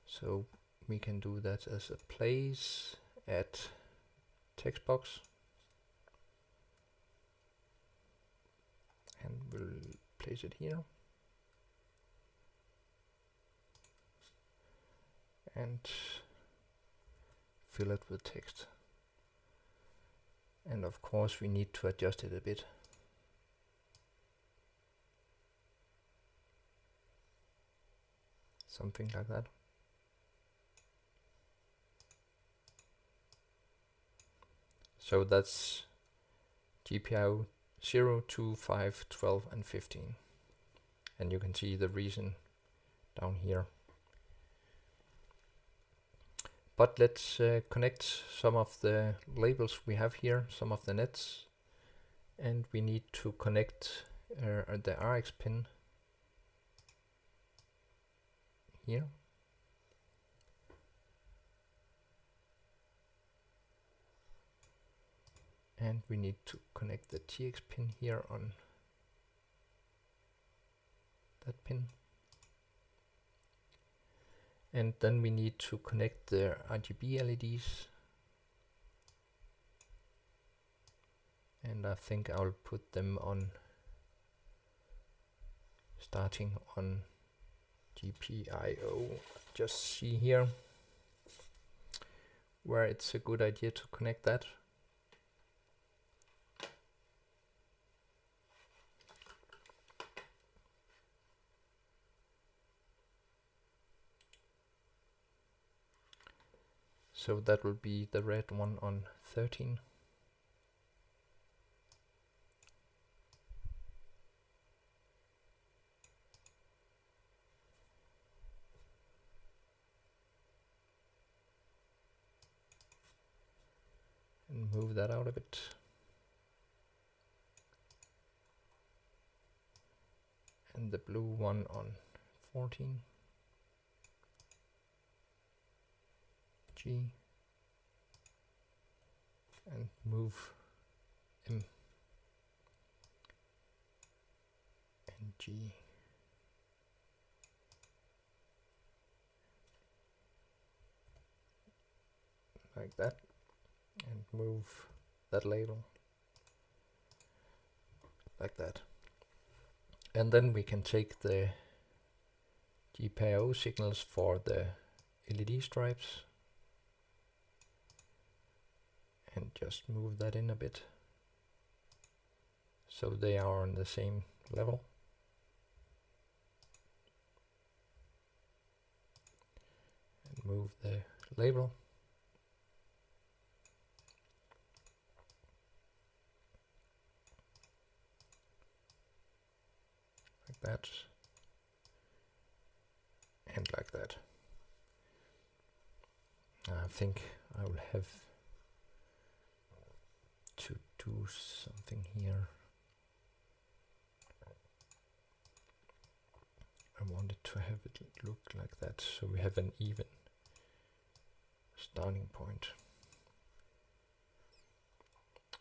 So we can do that as a place at text box. And we'll place it here. And fill it with text. And of course we need to adjust it a bit. Something like that. So that's GPIO 0, 2, 5, 12 and 15. And you can see the reason down here. But let's connect some of the labels we have here, some of the nets, and we need to connect the RX pin here. And we need to connect the TX pin here on that pin. And then we need to connect the RGB LEDs. And I think I'll put them on, starting on GPIO. Just see here where it's a good idea to connect that. So that will be the red one on 13. And move that out a bit. And the blue one on 14. G. And move M and G. Like that. And move that label like that. And then we can take the GPIO signals for the LED stripes and just move that in a bit so they are on the same level. And move the label. Like that. And like that. I think I will have to do something here. I wanted to have it look like that, so we have an even starting point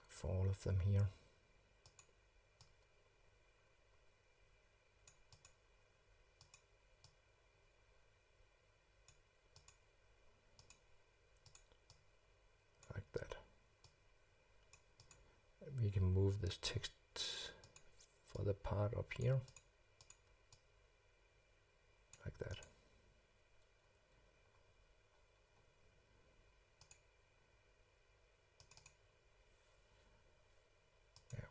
for all of them here. Like that. We can move this text for the part up here. Like that. Yeah.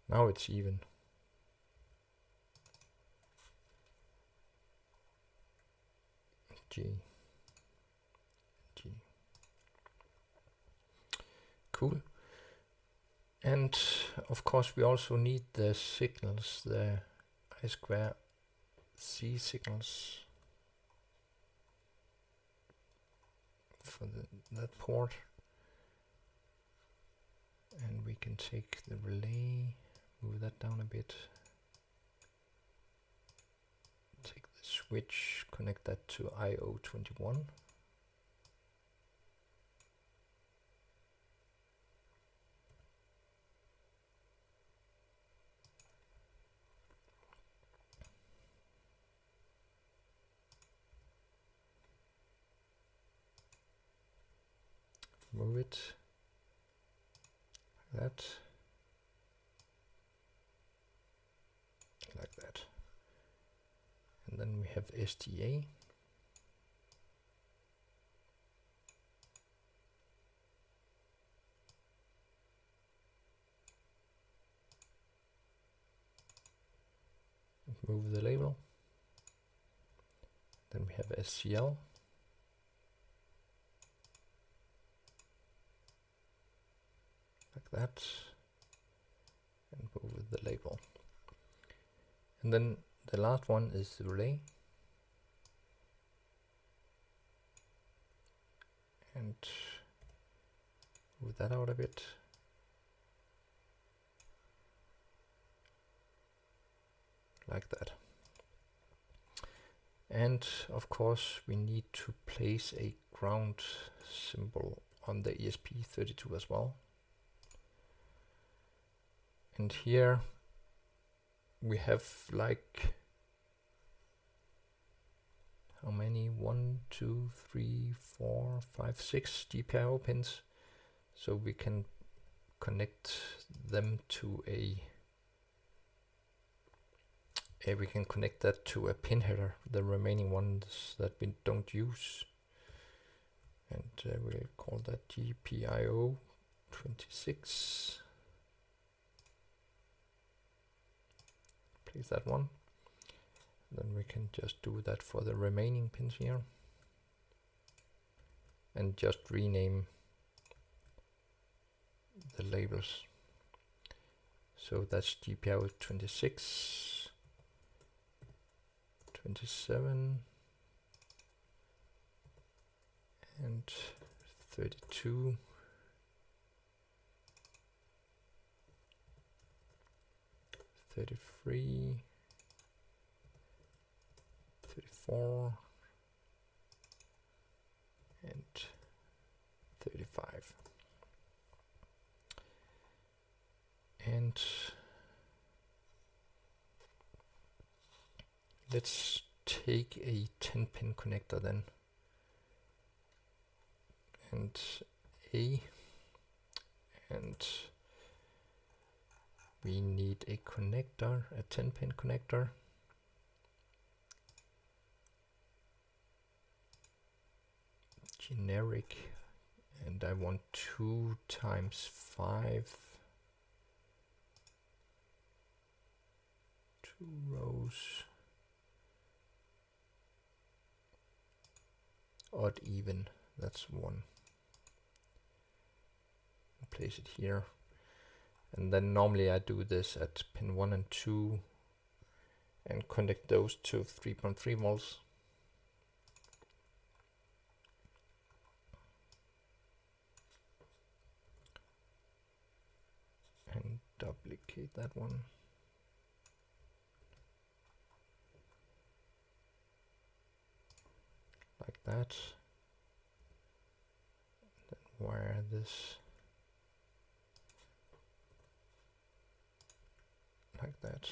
Now it's even. G. Cool. And of course we also need the signals, the I2C signals for that port. And we can take the relay, move that down a bit. Take the switch, connect that to IO21. Move it like that, like that, and then we have STA. Move the label. Then we have SCL. that, and move the label. And then the last one is the relay. And move that out a bit. Like that. And of course we need to place a ground symbol on the ESP32 as well. And here we have like, how many? 1, 2, 3, 4, 5, 6 GPIO pins. So we can connect them to we can connect that to a pin header, the remaining ones that we don't use. And we'll call that GPIO26. Place that one. Then we can just do that for the remaining pins here. And just rename the labels. So that's GPIO26. 27 and 32, 33, 34 and 35. And let's take a 10-pin connector then, and we need a connector, a 10-pin connector. Generic, and I want 2 times 5. 2 rows. Odd even, that's 1. Place it here. And then normally I do this at pin 1 and 2 and connect those to 3.3 volts. And duplicate that one. Like that. Then wire this like that.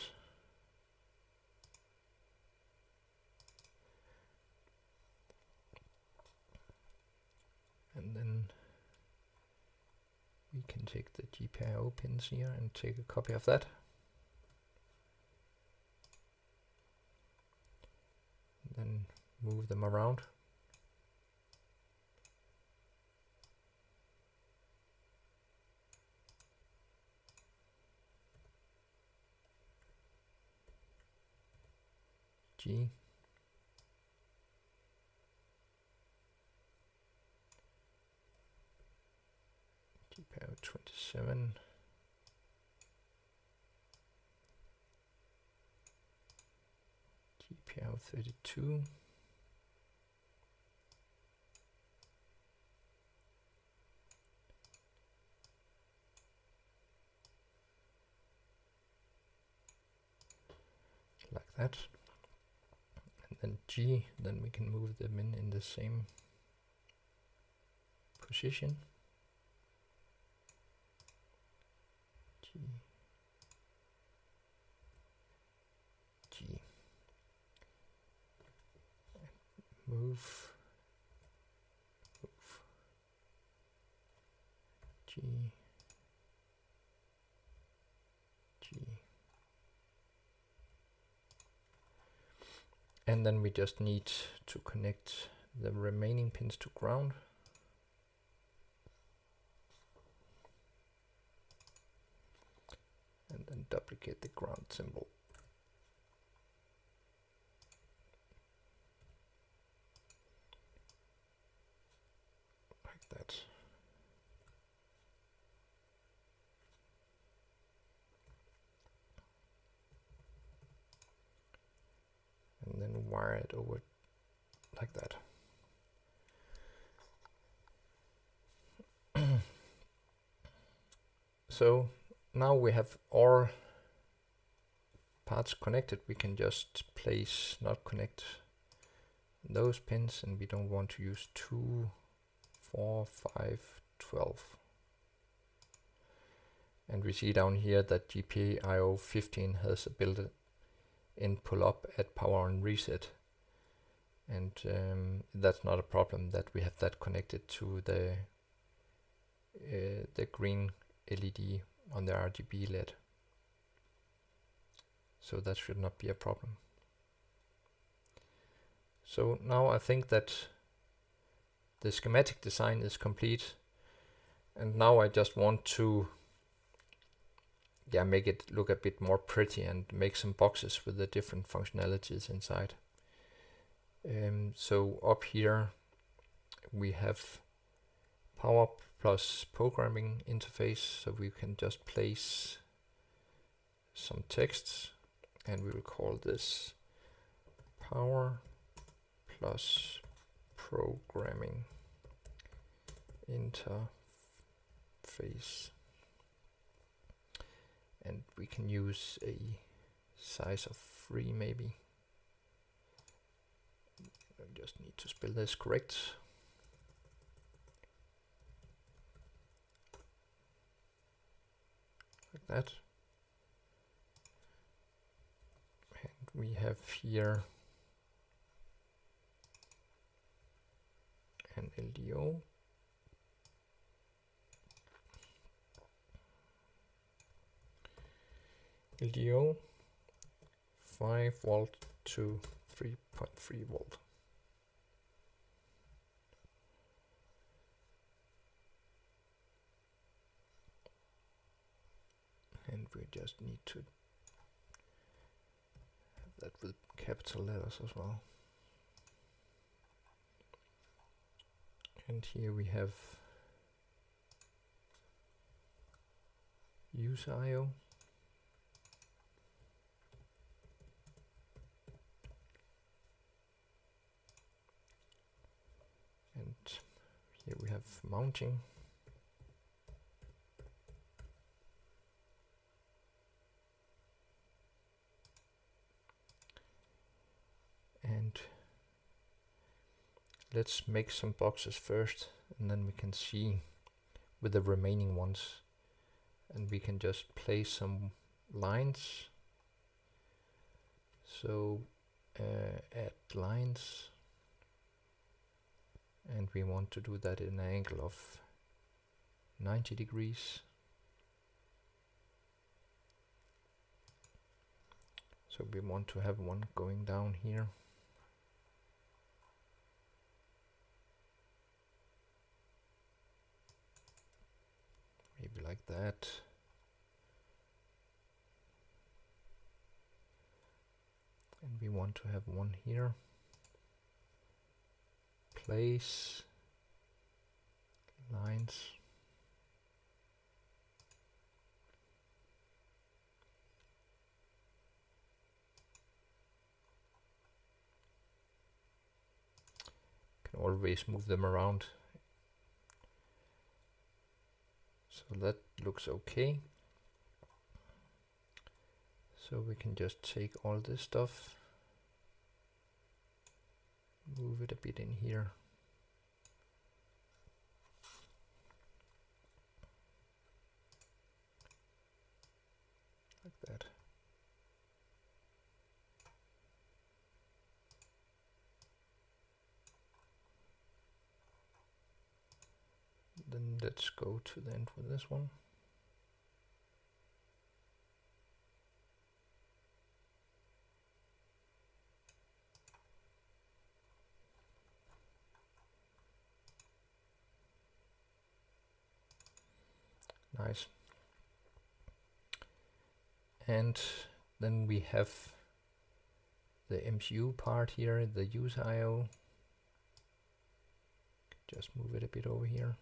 And then we can take the GPIO pins here and take a copy of that. And then move them around. G. GPIO27. GPIO32. Like that. And then G, then we can move them in the same position. G, G. Move, G, G. And then we just need to connect the remaining pins to ground. And then duplicate the ground symbol. Like that. wire it over like that. So now we have all parts connected. We can just place, not connect those pins, and we don't want to use 2, 4, 5, 12. And we see down here that GPIO 15 has a built-in pull-up at power and reset. And that's not a problem that we have that connected to the green LED on the RGB LED. So that should not be a problem. So now I think that the schematic design is complete, and now I just want to make it look a bit more pretty and make some boxes with the different functionalities inside. So up here we have power plus programming interface, so we can just place some texts, and we will call this power plus programming interface. And we can use a size of 3 maybe. I just need to spell this correct. Like that. And we have here an LDO. LDO 5 volt to 3.3 volt. And we just need to have that with capital letters as well. And here we have user IO. And here we have mounting. And let's make some boxes first, and then we can see with the remaining ones. And we can just place some lines. So add lines. And we want to do that in an angle of 90 degrees. So we want to have one going down here. Maybe like that. And we want to have one here. Place lines. Can always move them around. So that looks okay. So we can just take all this stuff, move it a bit in here. Like that. Then let's go to the end with this one. Nice. And then we have the MCU part here, the user IO. Just move it a bit over here.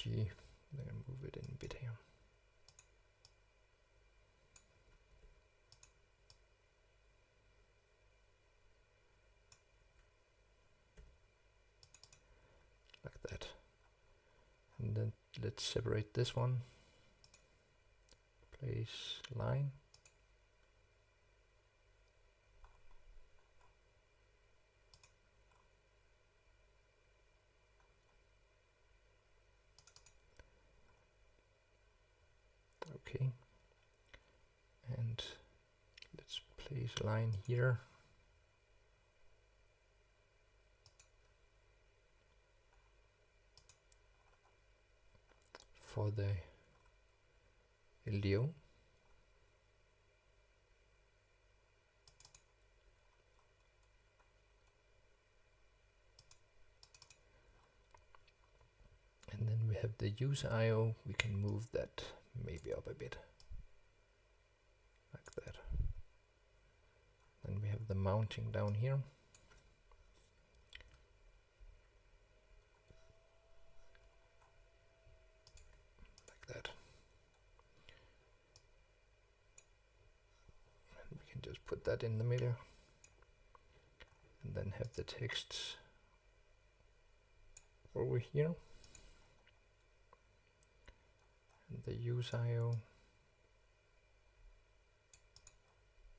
topology. Then move it in a bit here. Like that. And then let's separate this one. Place line. Okay. And let's place a line here. For the LDO. And then we have the user IO. We can move that maybe up a bit. Like that. Then we have the mounting down here. Like that. And we can just put that in the middle. And then have the text over here. And the use IO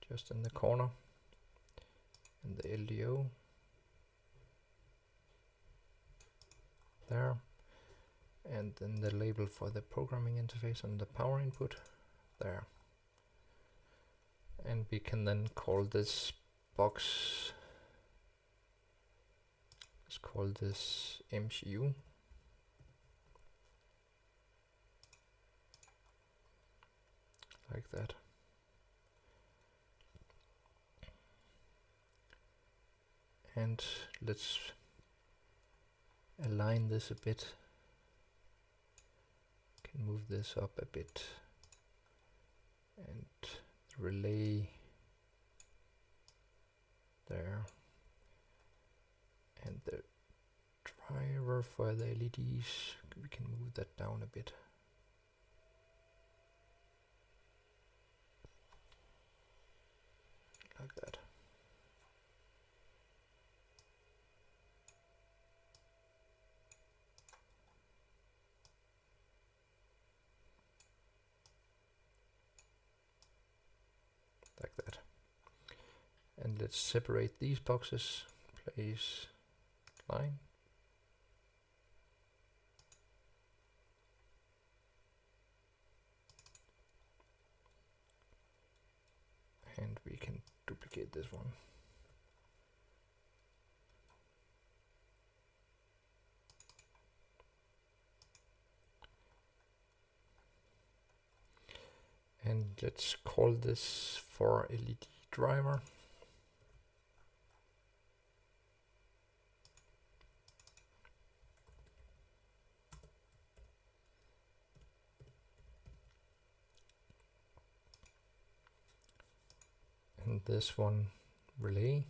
just in the corner. And the LDO there. And then the label for the programming interface and the power input there. And we can then call this box, let's call this MCU. Like that. And let's align this a bit. Can move this up a bit. And the relay there. And the driver for the LEDs, we can move that down a bit. Like that. Like that. And let's separate these boxes. Place line. And we can duplicate this one. And let's call this for LED driver. And this one relay.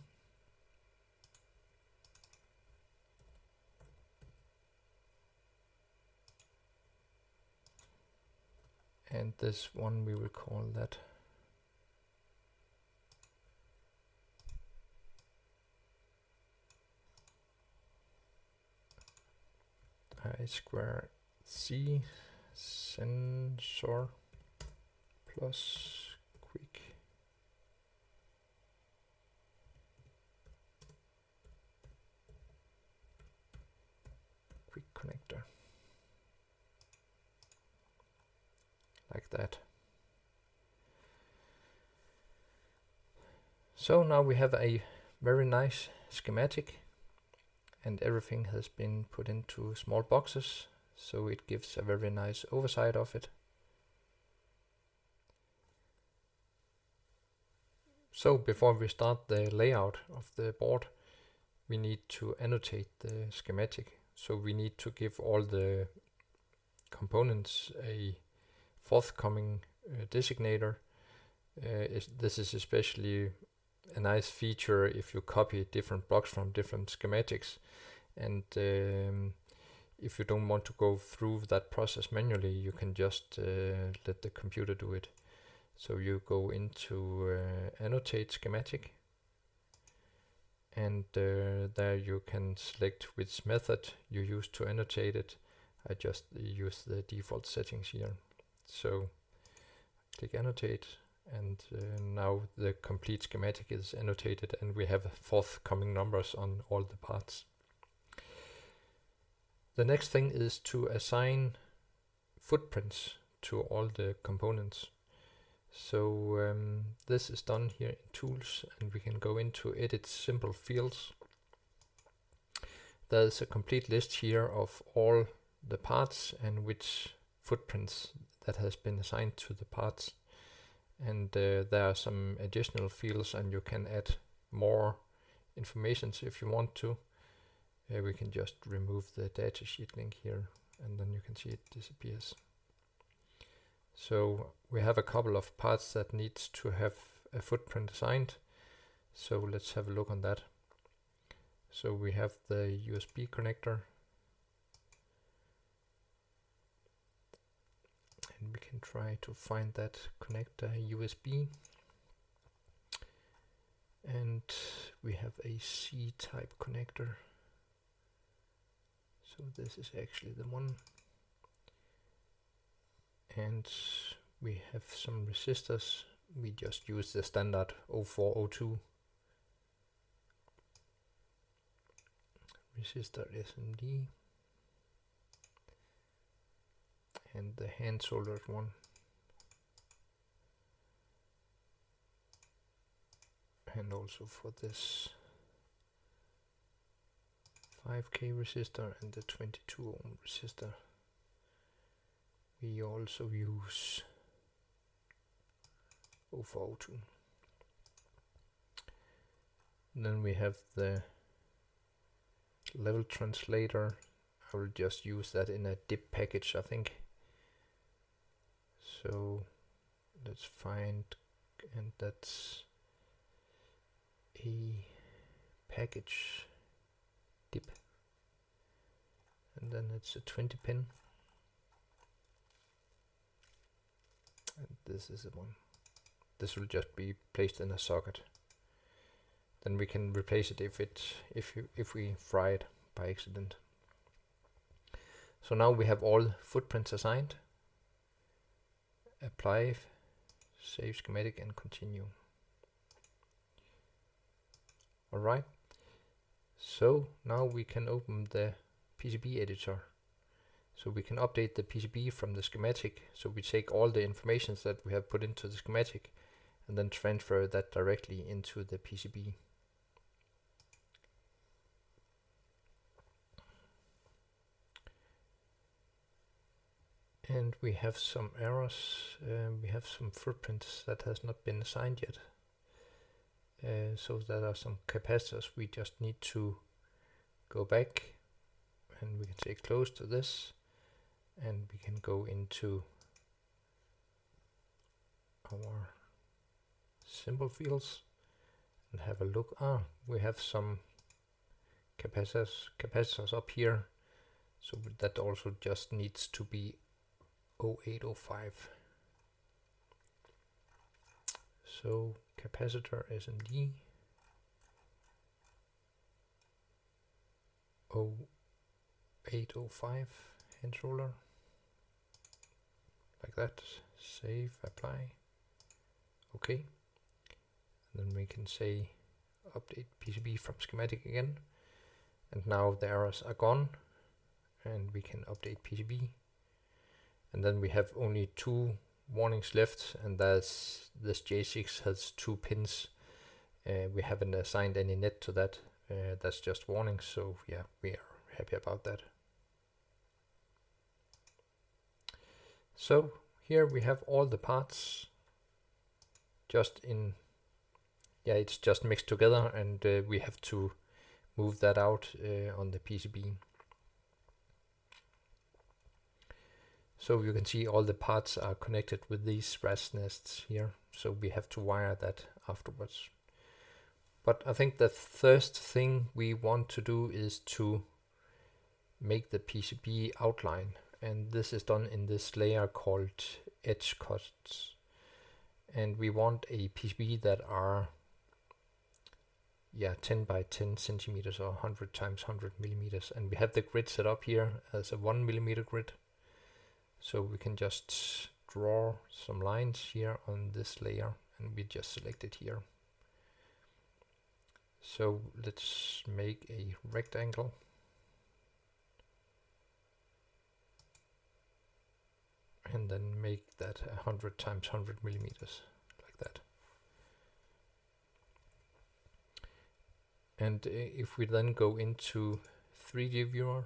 And this one we will call that I2C sensor plus quick connector. Like that. So now we have a very nice schematic, and everything has been put into small boxes, so it gives a very nice oversight of it. So before we start the layout of the board, we need to annotate the schematic. So we need to give all the components a forthcoming designator. This is especially a nice feature if you copy different blocks from different schematics, and if you don't want to go through that process manually, you can just let the computer do it. So you go into annotate schematic, and there you can select which method you use to annotate it. I just use the default settings here. So click annotate, and now the complete schematic is annotated, and we have forthcoming numbers on all the parts. The next thing is to assign footprints to all the components. So this is done here in Tools, and we can go into Edit Simple Fields. There's a complete list here of all the parts and which footprints that has been assigned to the parts. And there are some additional fields, and you can add more information if you want to. We can just remove the datasheet link here, and then you can see it disappears. So we have a couple of parts that needs to have a footprint assigned. So let's have a look on that. So we have the USB connector, and we can try to find that connector USB. And we have a C-type connector. So this is actually the one. And we have some resistors. We just use the standard 0402 resistor SMD, and the hand soldered one. And also for this 5K resistor and the 22 ohm resistor, we also use 0402. Then we have the level translator. I will just use that in a dip package, I think. So let's find, and that's a package dip, and then it's a 20 pin, and this is the one. This will just be placed in a socket. Then we can replace it if we fry it by accident. So now we have all footprints assigned. Apply, save schematic, and continue. Alright, so now we can open the PCB editor. So we can update the PCB from the schematic. So we take all the information that we have put into the schematic and then transfer that directly into the PCB. And we have some errors. We have some footprints that has not been assigned yet. So there are some capacitors. We just need to go back, and we can say close to this, and we can go into our symbol fields and have a look. We have some capacitors up here, so that also just needs to be 0805. So capacitor SMD 0805 hand roller, like that. Save, apply, okay. And then we can say update PCB from schematic again, and now the errors are gone, and we can update PCB. And then we have only two warnings left, and that's this J6 has 2 pins. We haven't assigned any net to that. That's just warnings, so yeah, we are happy about that. So here we have all the parts just in, it's just mixed together, and we have to move that out on the PCB. So you can see all the parts are connected with these brass nests here, so we have to wire that afterwards. But I think the first thing we want to do is to make the PCB outline, and this is done in this layer called edge cuts. And we want a PCB that are 10 by 10 centimeters or 100 times 100 millimeters, and we have the grid set up here as a 1 millimeter grid, so we can just draw some lines here on this layer, and we just select it here. So let's make a rectangle, and then make that 100 times 100 millimeters, like that. And if we then go into 3D viewer,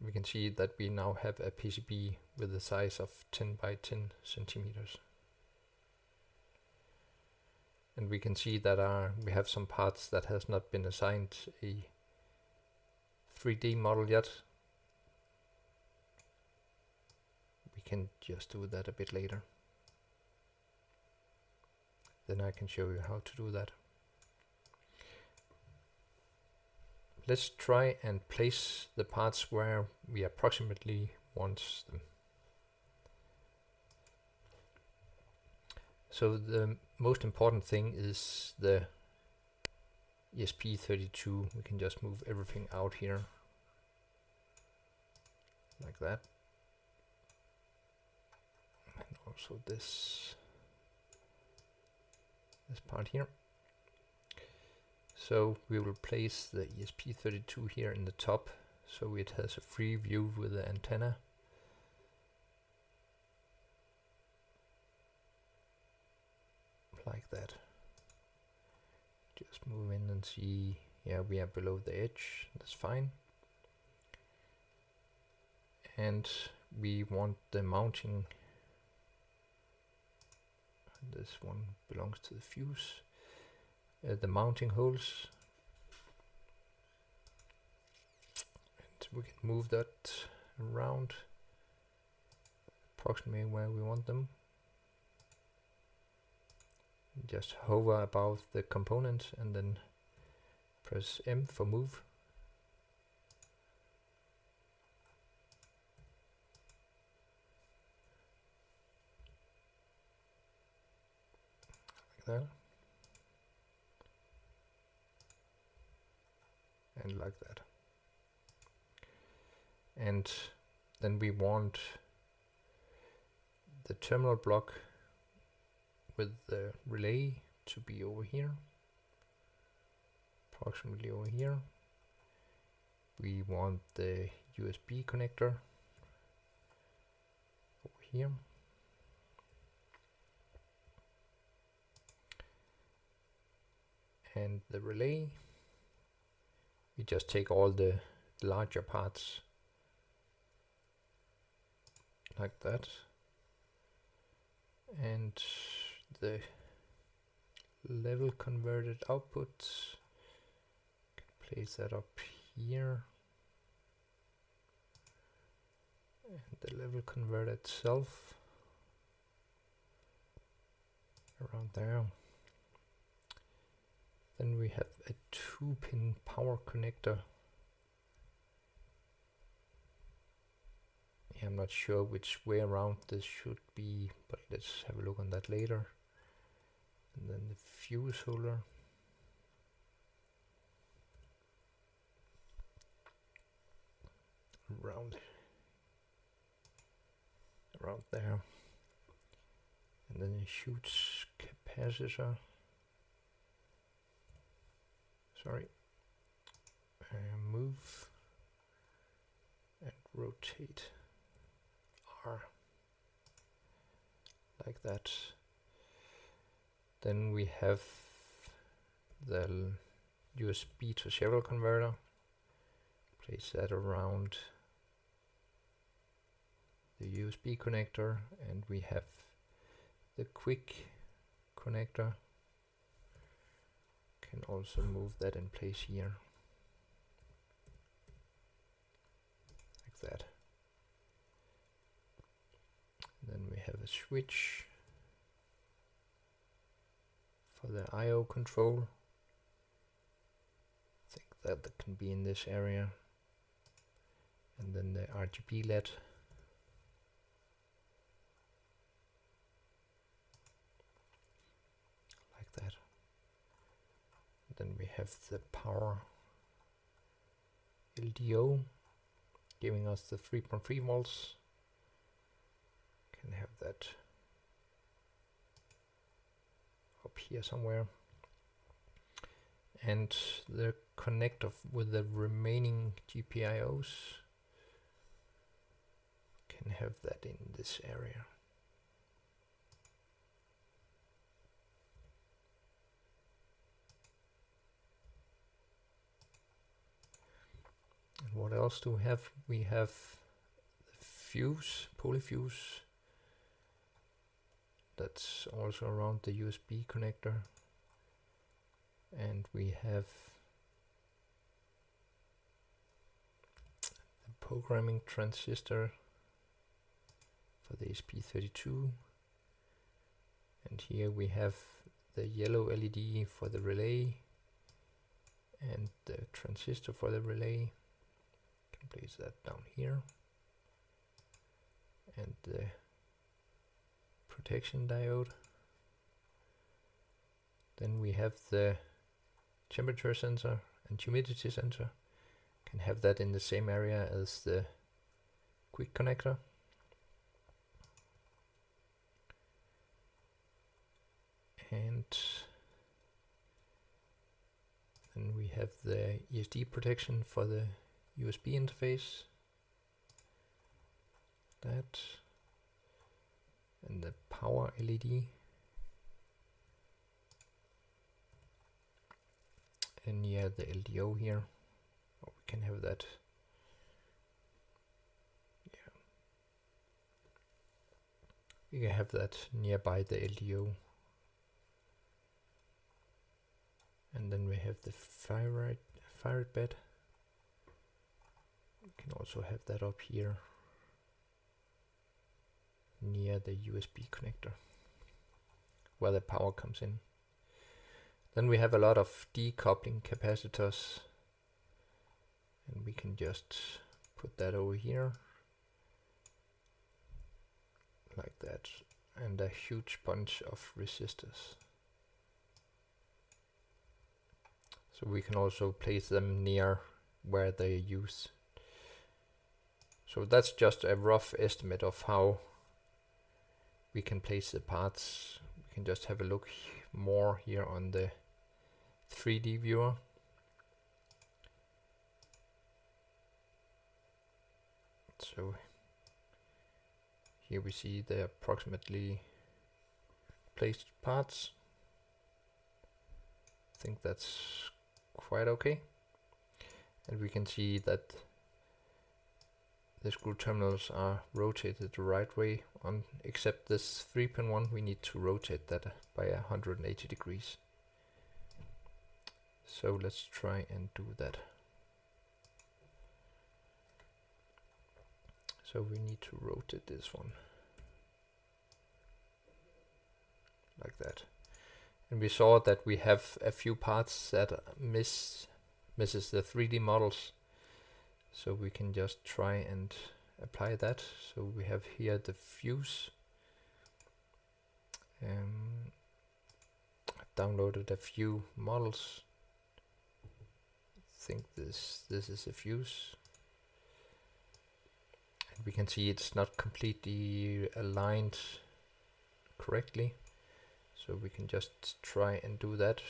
we can see that we now have a PCB with a size of 10 by 10 centimeters. And we can see that we have some parts that has not been assigned a 3D model yet. We can just do that a bit later. Then I can show you how to do that. Let's try and place the parts where we approximately want them. So the most important thing is the ESP32. We can just move everything out here, like that. And also this part here. So we will place the ESP32 here in the top, so it has a free view with the antenna. Like that. Just move in and see, yeah, we are below the edge, that's fine. And we want the mounting. This one belongs to the fuse. The mounting holes. And we can move that around approximately where we want them. Just hover above the component and then press M for move. Like that. And like that. And then we want the terminal block with the relay to be over here, approximately over here. We want the USB connector over here. And the relay, we just take all the larger parts like that, and the level converted output, place that up here, and the level converter itself around there. Then we have a 2-pin power connector. I'm not sure which way around this should be, but let's have a look on that later. And then the fuse holder. Around there. And then a huge capacitor. Sorry. Move and rotate R like that. Then we have the USB to serial converter. Place that around the USB connector, and we have the quick connector. Can also move that in place here, like that. And then we have a switch for the I/O control. I think that can be in this area. And then the RGB LED. Like that. Then we have the power LDO giving us the 3.3 volts. Can have that up here somewhere. And the connector with the remaining GPIOs can have that in this area. And what else do we have? We have the fuse, polyfuse. That's also around the USB connector. And we have the programming transistor for the ESP32. And here we have the yellow LED for the relay and the transistor for the relay. Can place that down here. And the protection diode. Then we have the temperature sensor and humidity sensor. Can have that in the same area as the quick connector. And then we have the ESD protection for the USB interface. That. And the power LED. And yeah, the LDO here. Oh, we can have that. Yeah. We can have that nearby the LDO. And then we have the fire bed. We can also have that up here near the USB connector where the power comes in. Then we have a lot of decoupling capacitors, and we can just put that over here like that, and a huge bunch of resistors. So we can also place them near where they use. So that's just a rough estimate of how we can place the parts. We can just have a look more here on the 3D viewer. So here we see the approximately placed parts. I think that's quite okay. And we can see that the screw terminals are rotated the right way on, except this 3-pin one, we need to rotate that by 180 degrees. So let's try and do that. So we need to rotate this one like that. And we saw that we have a few parts that misses the 3D models. So we can just try and apply that. So we have here the fuse. I've downloaded a few models. I think this is a fuse. And we can see it's not completely aligned correctly. So we can just try and do that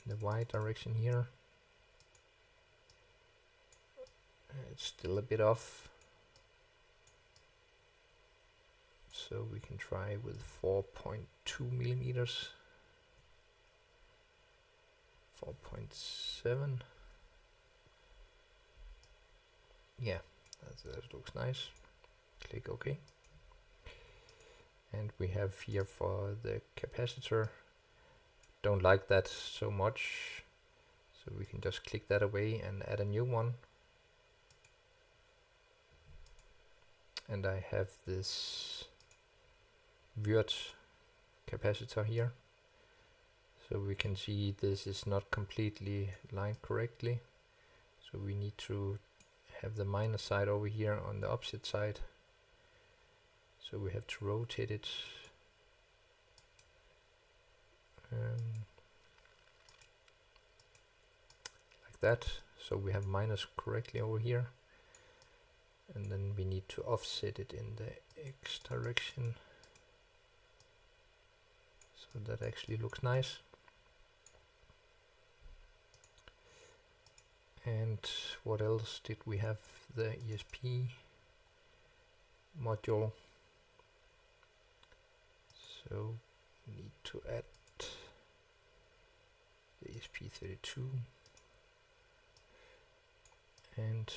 in the Y direction here. It's still a bit off. So we can try with 4.2 millimeters. 4.7. Yeah, that looks nice. Click OK. And we have here for the capacitor. Don't like that so much. So we can just click that away and add a new one. And I have this Wirt capacitor here. So we can see this is not completely lined correctly. So we need to have the minus side over here on the opposite side. So we have to rotate it. Like that. So we have minus correctly over here. And then we need to offset it in the X direction. So that actually looks nice. And what else did we have? The ESP module. So we need to add the ESP32. And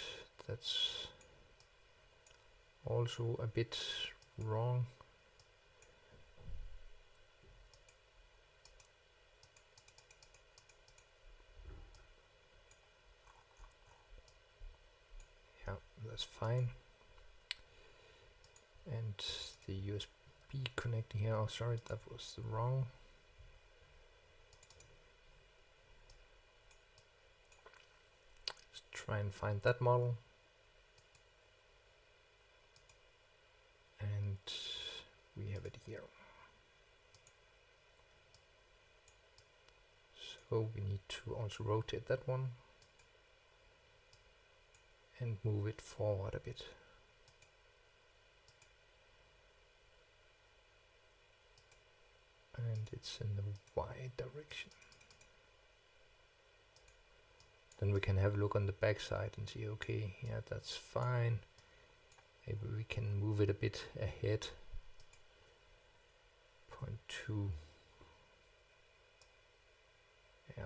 that's also a bit wrong. Yeah, that's fine. And the USB connector here, oh sorry, that was wrong. Let's try and find that model. And we have it here. So we need to also rotate that one and move it forward a bit. And it's in the Y direction. Then we can have a look on the back side and see, okay, yeah, that's fine. Maybe we can move it a bit ahead. 0.2. Yeah,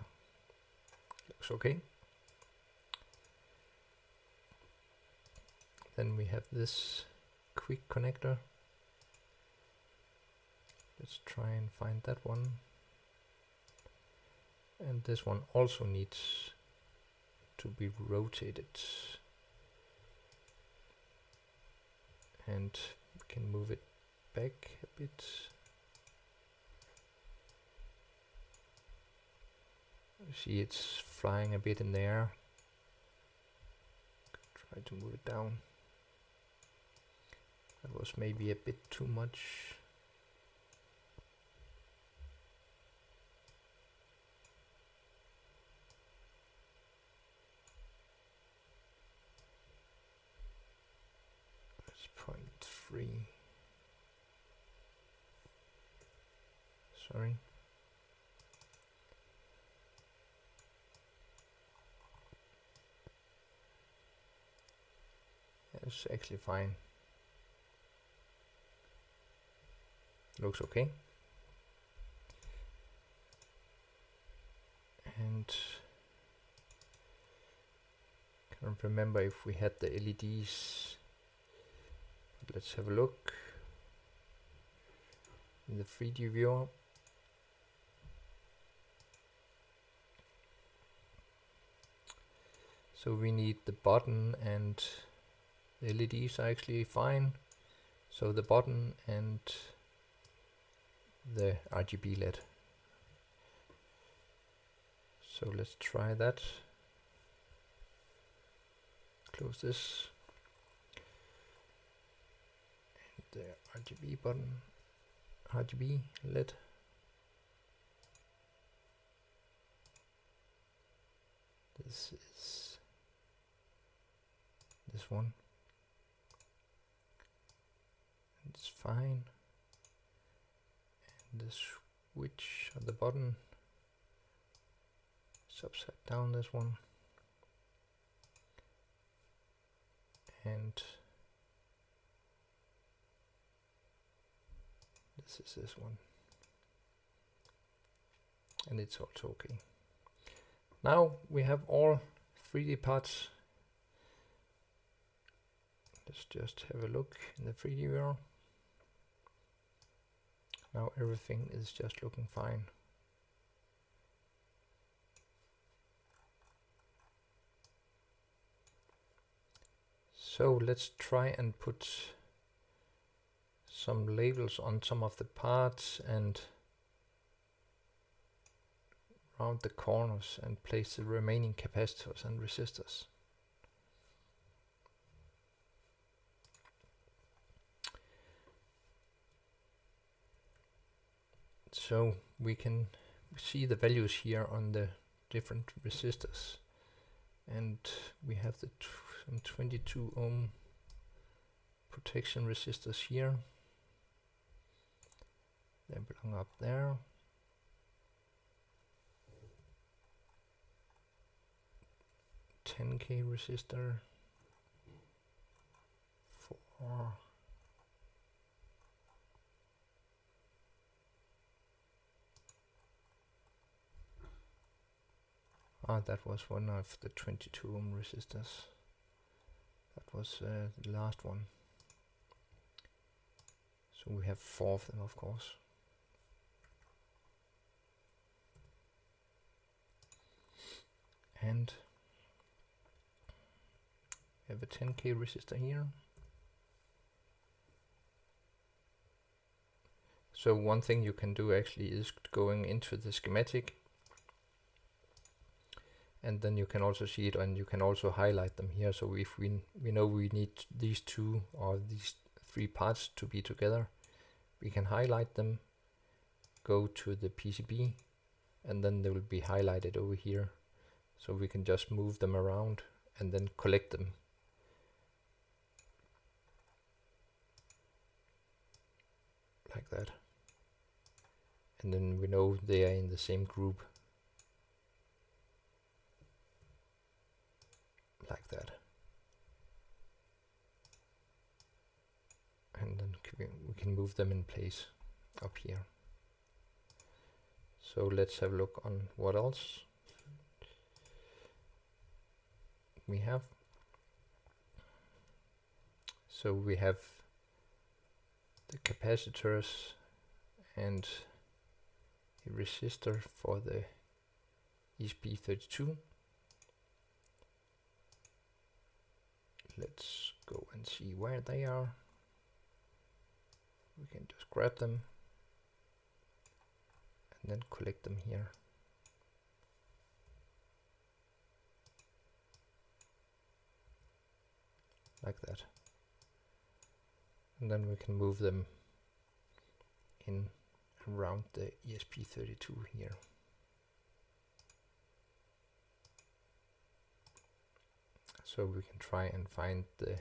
looks okay. Then we have this quick connector. Let's try and find that one. And this one also needs to be rotated. And we can move it back a bit. You see it's flying a bit in the air. Try to move it down. That was maybe a bit too much. That's 0.3. Sorry. It's actually fine. Looks okay. And can't remember if we had the LEDs. But let's have a look in the 3D viewer. So we need the button, and the LEDs are actually fine. So the button and the RGB LED. So let's try that. Close this. And the RGB button, RGB LED. This is this one. And it's fine. And the switch of the button is upside down, this one. And this is this one. And it's also okay. Now we have all 3D parts. Let's just have a look in the 3D viewer. Now everything is just looking fine. So let's try and put some labels on some of the parts and around the corners and place the remaining capacitors and resistors. So we can see the values here on the different resistors, and we have the some 22 ohm protection resistors here. They belong up there. 10k resistor for that was one of the 22 ohm resistors. That was the last one. So we have 4 of them, of course. And we have a 10k resistor here. So one thing you can do actually is going into the schematic, and then you can also see it, and you can also highlight them here. So if we know we need these 2 or these 3 parts to be together, we can highlight them, go to the PCB, and then they will be highlighted over here. So we can just move them around and then collect them. Like that. And then we know they are in the same group. Like that. And then we can move them in place up here. So let's have a look on what else we have. So we have the capacitors and a resistor for the ESP32. Let's go and see where they are. We can just grab them and then collect them here. Like that. And then we can move them in around the ESP32 here. So we can try and find the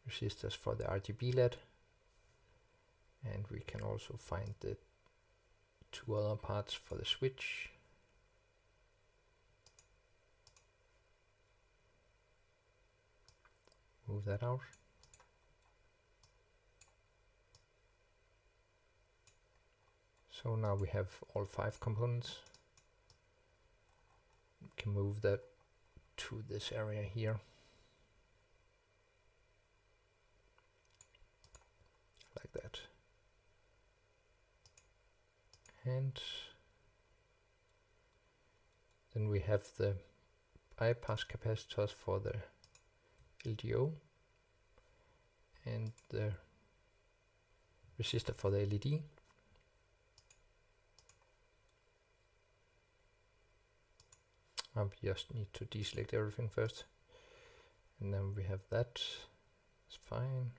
resistors for the RGB LED, and we can also find the 2 other parts for the switch. Move that out. So now we have all 5 components. We can move that to this area here. Like that. And then we have the bypass capacitors for the LDO and the resistor for the LED. I just need to deselect everything first, and then we have that. It's fine.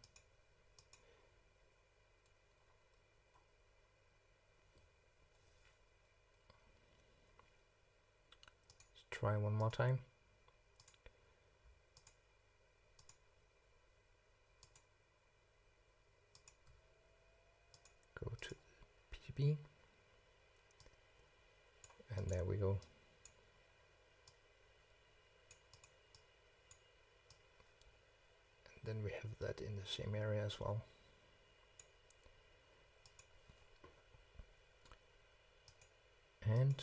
Let's try one more time. Go to the PCB, and there we go. Then we have that in the same area as well. And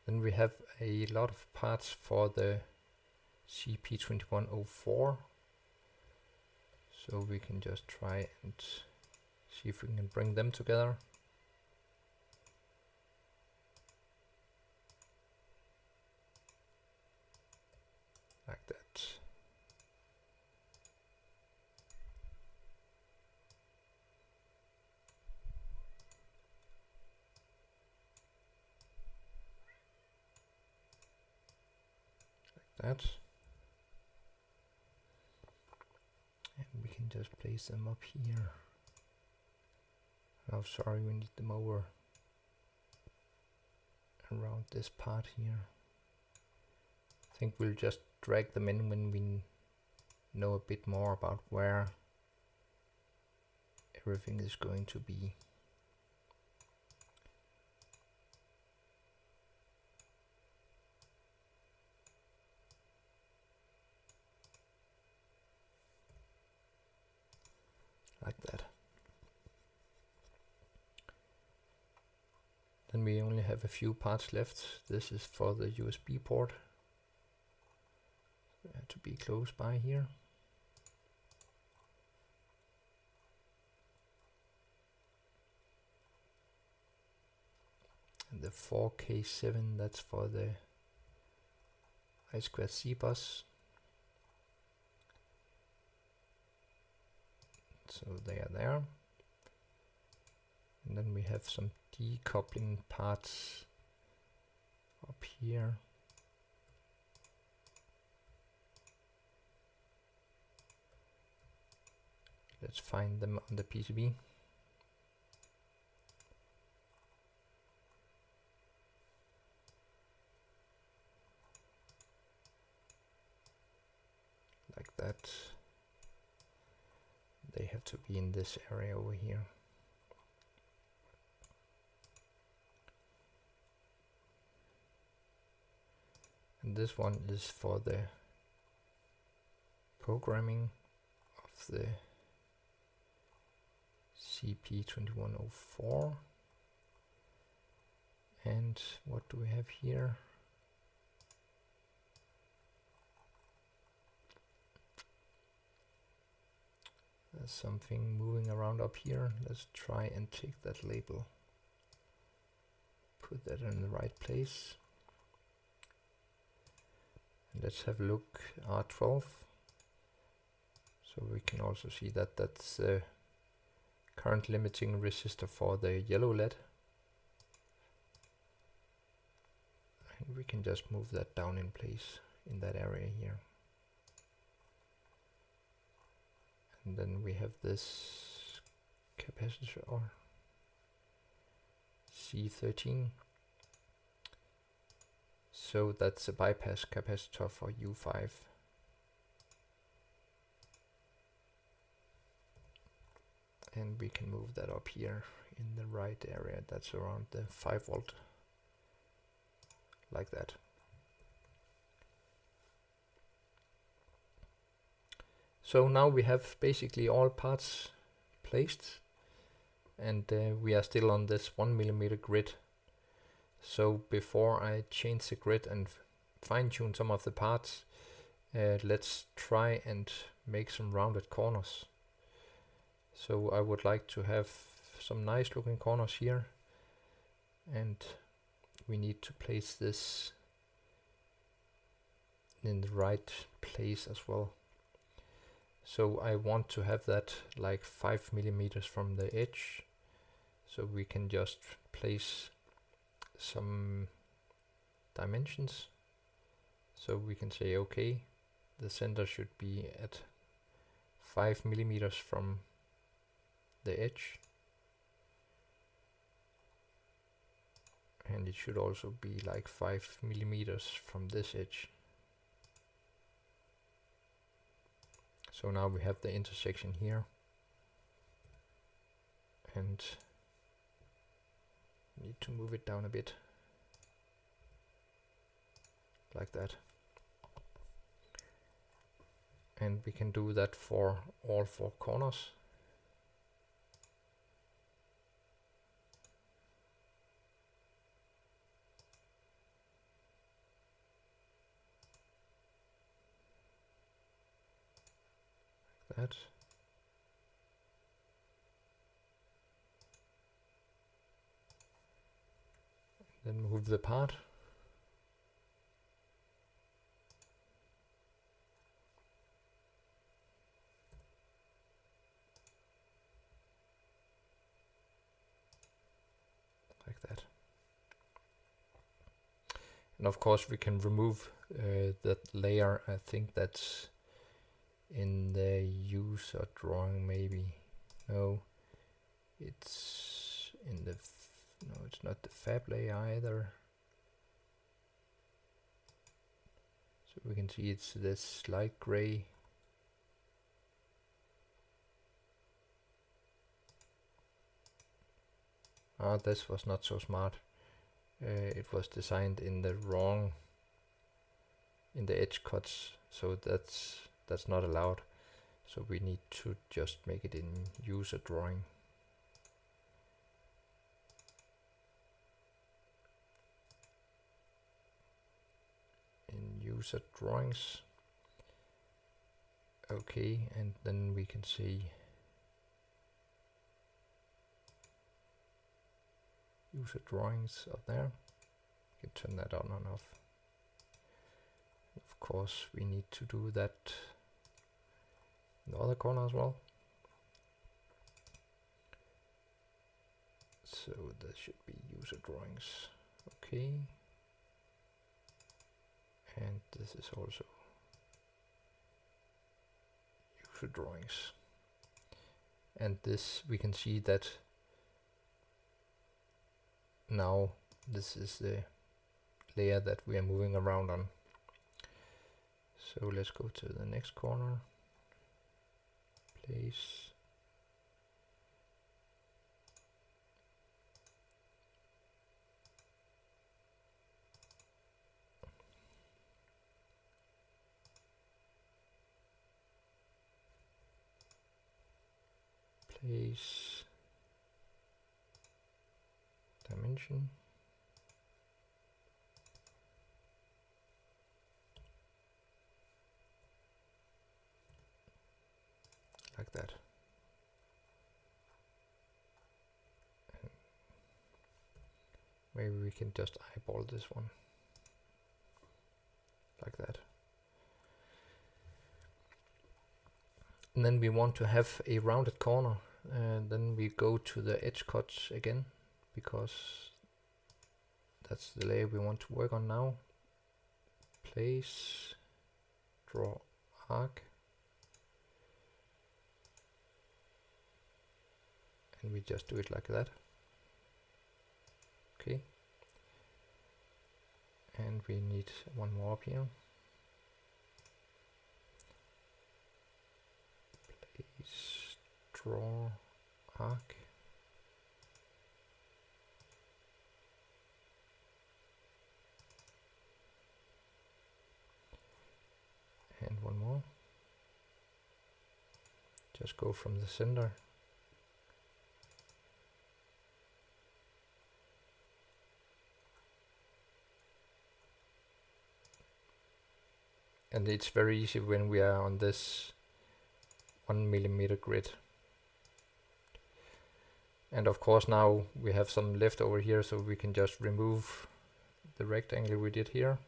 then we have a lot of parts for the CP2104. So we can just try and see if we can bring them together. Like that. that. And we can just place them up here. Oh, sorry, we need them over around this part here. I think we'll just drag them in when we know a bit more about where everything is going to be. Like that. Then we only have a few parts left. This is for the USB port. To be close by here. And the 4K7, that's for the I2C bus. So they are there. And then we have some decoupling parts up here. Let's find them on the PCB. Like that. They have to be in this area over here. And this one is for the programming of the CP2104. And what do we have here? There's something moving around up here. Let's try and take that label. Put that in the right place. And let's have a look, R12. So we can also see that that's the current limiting resistor for the yellow LED. And we can just move that down in place in that area here. And then we have this capacitor or C13. So that's a bypass capacitor for U5. And we can move that up here in the right area. That's around the 5 volt. Like that. So now we have basically all parts placed, and we are still on this 1mm grid. So before I change the grid and fine-tune some of the parts, let's try and make some rounded corners. So I would like to have some nice looking corners here, and we need to place this in the right place as well. So I want to have that like 5mm from the edge, so we can just place some dimensions. So we can say, okay, the center should be at 5mm from the edge, and it should also be like 5mm from this edge. So now we have the intersection here, and need to move it down a bit, like that. And we can do that for all 4 corners. Like that. Then move the part. Like that. And of course we can remove that layer. I think that's in the user drawing maybe. No, it's in the no, it's not the fab layer either. So we can see it's this light gray. Ah, this was not so smart. It was designed in the wrong, in the edge cuts, so that's not allowed. So we need to just make it in user drawing. In user drawings. Okay, and then we can see user drawings up there. You can turn that on and off. Of course, we need to do that in the other corner as well. So there should be user drawings. Okay. And this is also user drawings. And this, we can see that now this is the layer that we are moving around on. So let's go to the next corner. Place. Place. Dimension. Like that. And maybe we can just eyeball this one. Like that. And then we want to have a rounded corner, and then we go to the edge cuts again, because that's the layer we want to work on now. Place, draw arc, and we just do it like that. Okay. And we need one more up here. Place, draw arc. And one more. Just go from the center. And it's very easy when we are on this 1 millimeter grid. And of course now we have some left over here, so we can just remove the rectangle we did here.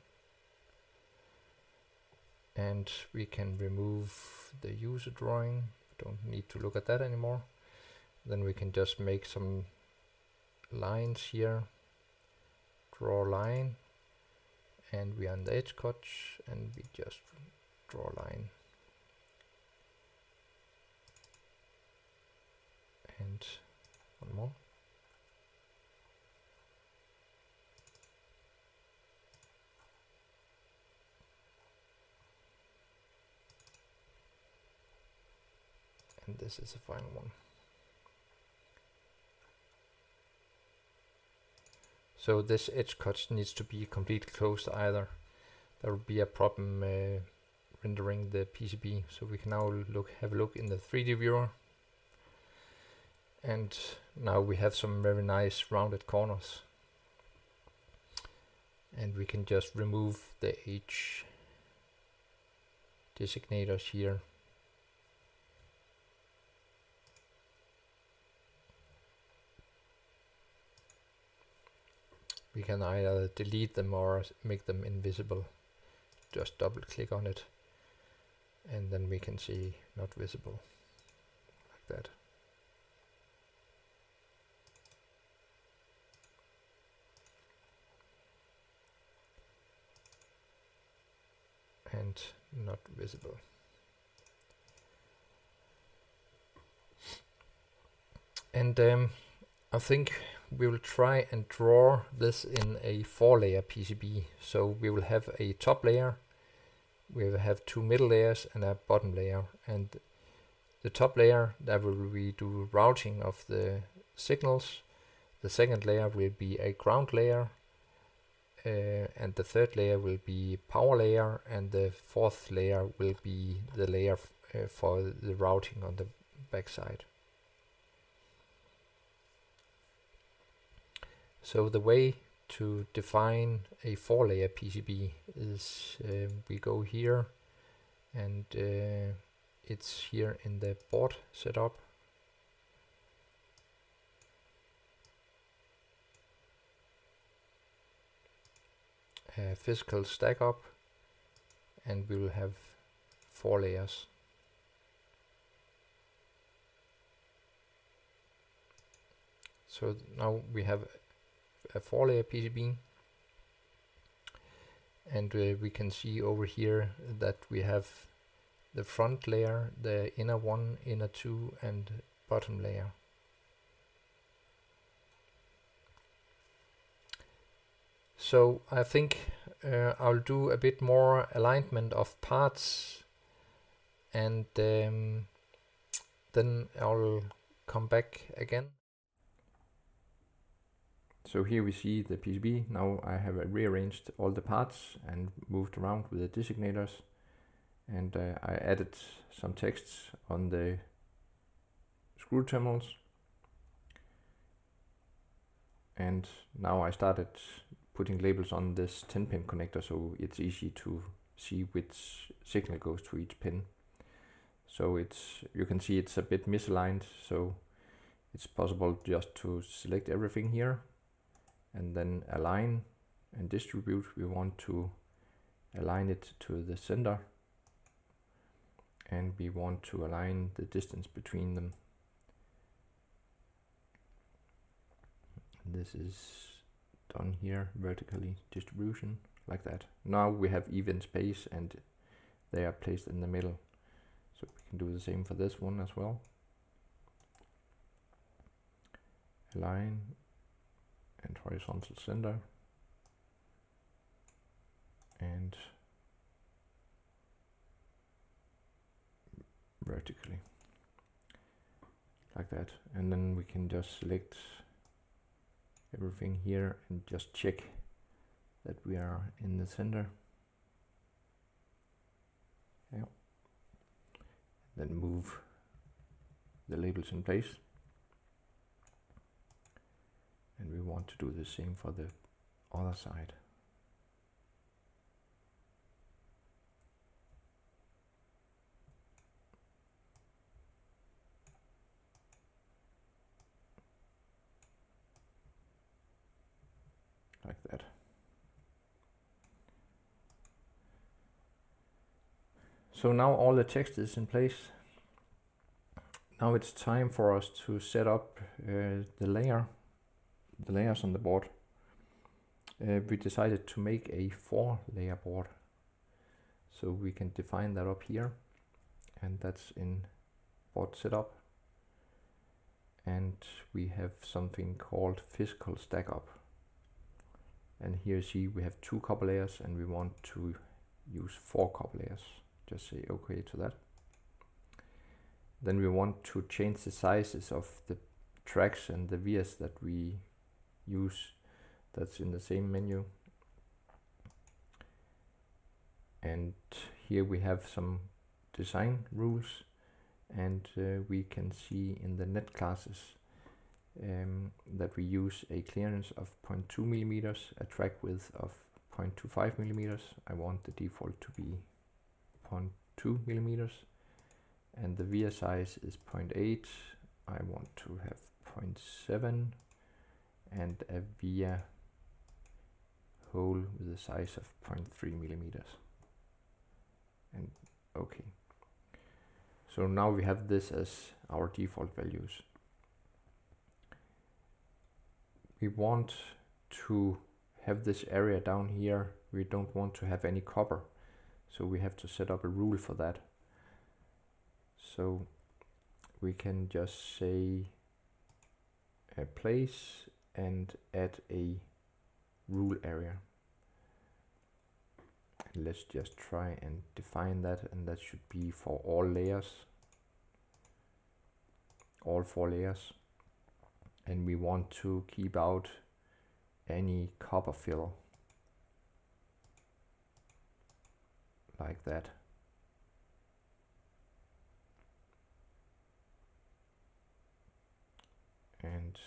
And we can remove the user drawing. Don't need to look at that anymore. Then we can just make some lines here. Draw a line. And we are on the edge cuts, and we just draw a line. And one more. And this is the final one. So this edge cut needs to be completely closed either. There will be a problem rendering the PCB. So we can now have a look in the 3D viewer. And now we have some very nice rounded corners. And we can just remove the edge designators here. We can either delete them or make them invisible. Just double click on it, and then we can see not visible, like that. and not visible. And I think we will try and draw this in a 4-layer PCB. So we will have a top layer, we will have 2 middle layers and a bottom layer. And the top layer, that will we do routing of the signals. The second layer will be a ground layer, and the third layer will be power layer, and the fourth layer will be the layer for the routing on the backside. So the way to define a 4-layer PCB is we go here, and it's here in the board setup. Physical stack up, and we will have 4 layers. So now we have a 4-layer PCB, and we can see over here that we have the front layer, the inner 1, inner 2, and bottom layer. So I think I'll do a bit more alignment of parts, and then I'll come back again. So here we see the PCB. Now I have rearranged all the parts and moved around with the designators, and I added some texts on the screw terminals, and now I started putting labels on this 10-pin connector, so it's easy to see which signal goes to each pin. So you can see it's a bit misaligned, so it's possible just to select everything here and then align and distribute. We want to align it to the center, and we want to align the distance between them. This is done here, vertically distribution, like that. Now we have even space, and they are placed in the middle. So we can do the same for this one as well. Align and horizontal center, and vertically, like that. And then we can just select everything here and just check that we are in the center. Yeah. Then move the labels in place. And we want to do the same for the other side. Like that. So now all the text is in place. Now it's time for us to set up the layers on the board. We decided to make a 4-layer board, so we can define that up here, and that's in board setup. And we have something called physical stack up, and here see we have 2 copper layers, and we want to use 4 copper layers. Just say OK to that. Then we want to change the sizes of the tracks and the vias that we use. That's in the same menu. And here we have some design rules, and we can see in the net classes that we use a clearance of 0.2 millimeters, a track width of 0.25 millimeters. I want the default to be 0.2 millimeters, and the via size is 0.8. I want to have 0.7, and a via hole with a size of 0.3 millimeters. And OK. So now we have this as our default values. We want to have this area down here. We don't want to have any copper. So we have to set up a rule for that. So we can just say a place and add a rule area. And let's just try and define that, and that should be for all layers, all 4 layers. And we want to keep out any copper fill, like that. And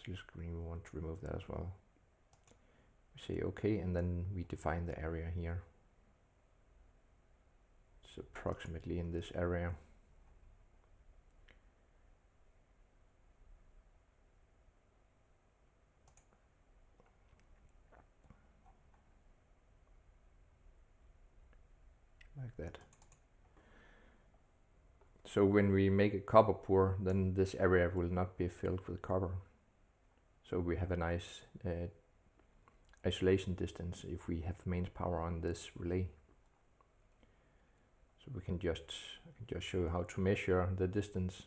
silk screen, we want to remove that as well. We say OK, and then we define the area here. It's approximately in this area. Like that. So when we make a copper pour, then this area will not be filled with copper. So we have a nice isolation distance if we have mains power on this relay. So we can just show you how to measure the distance.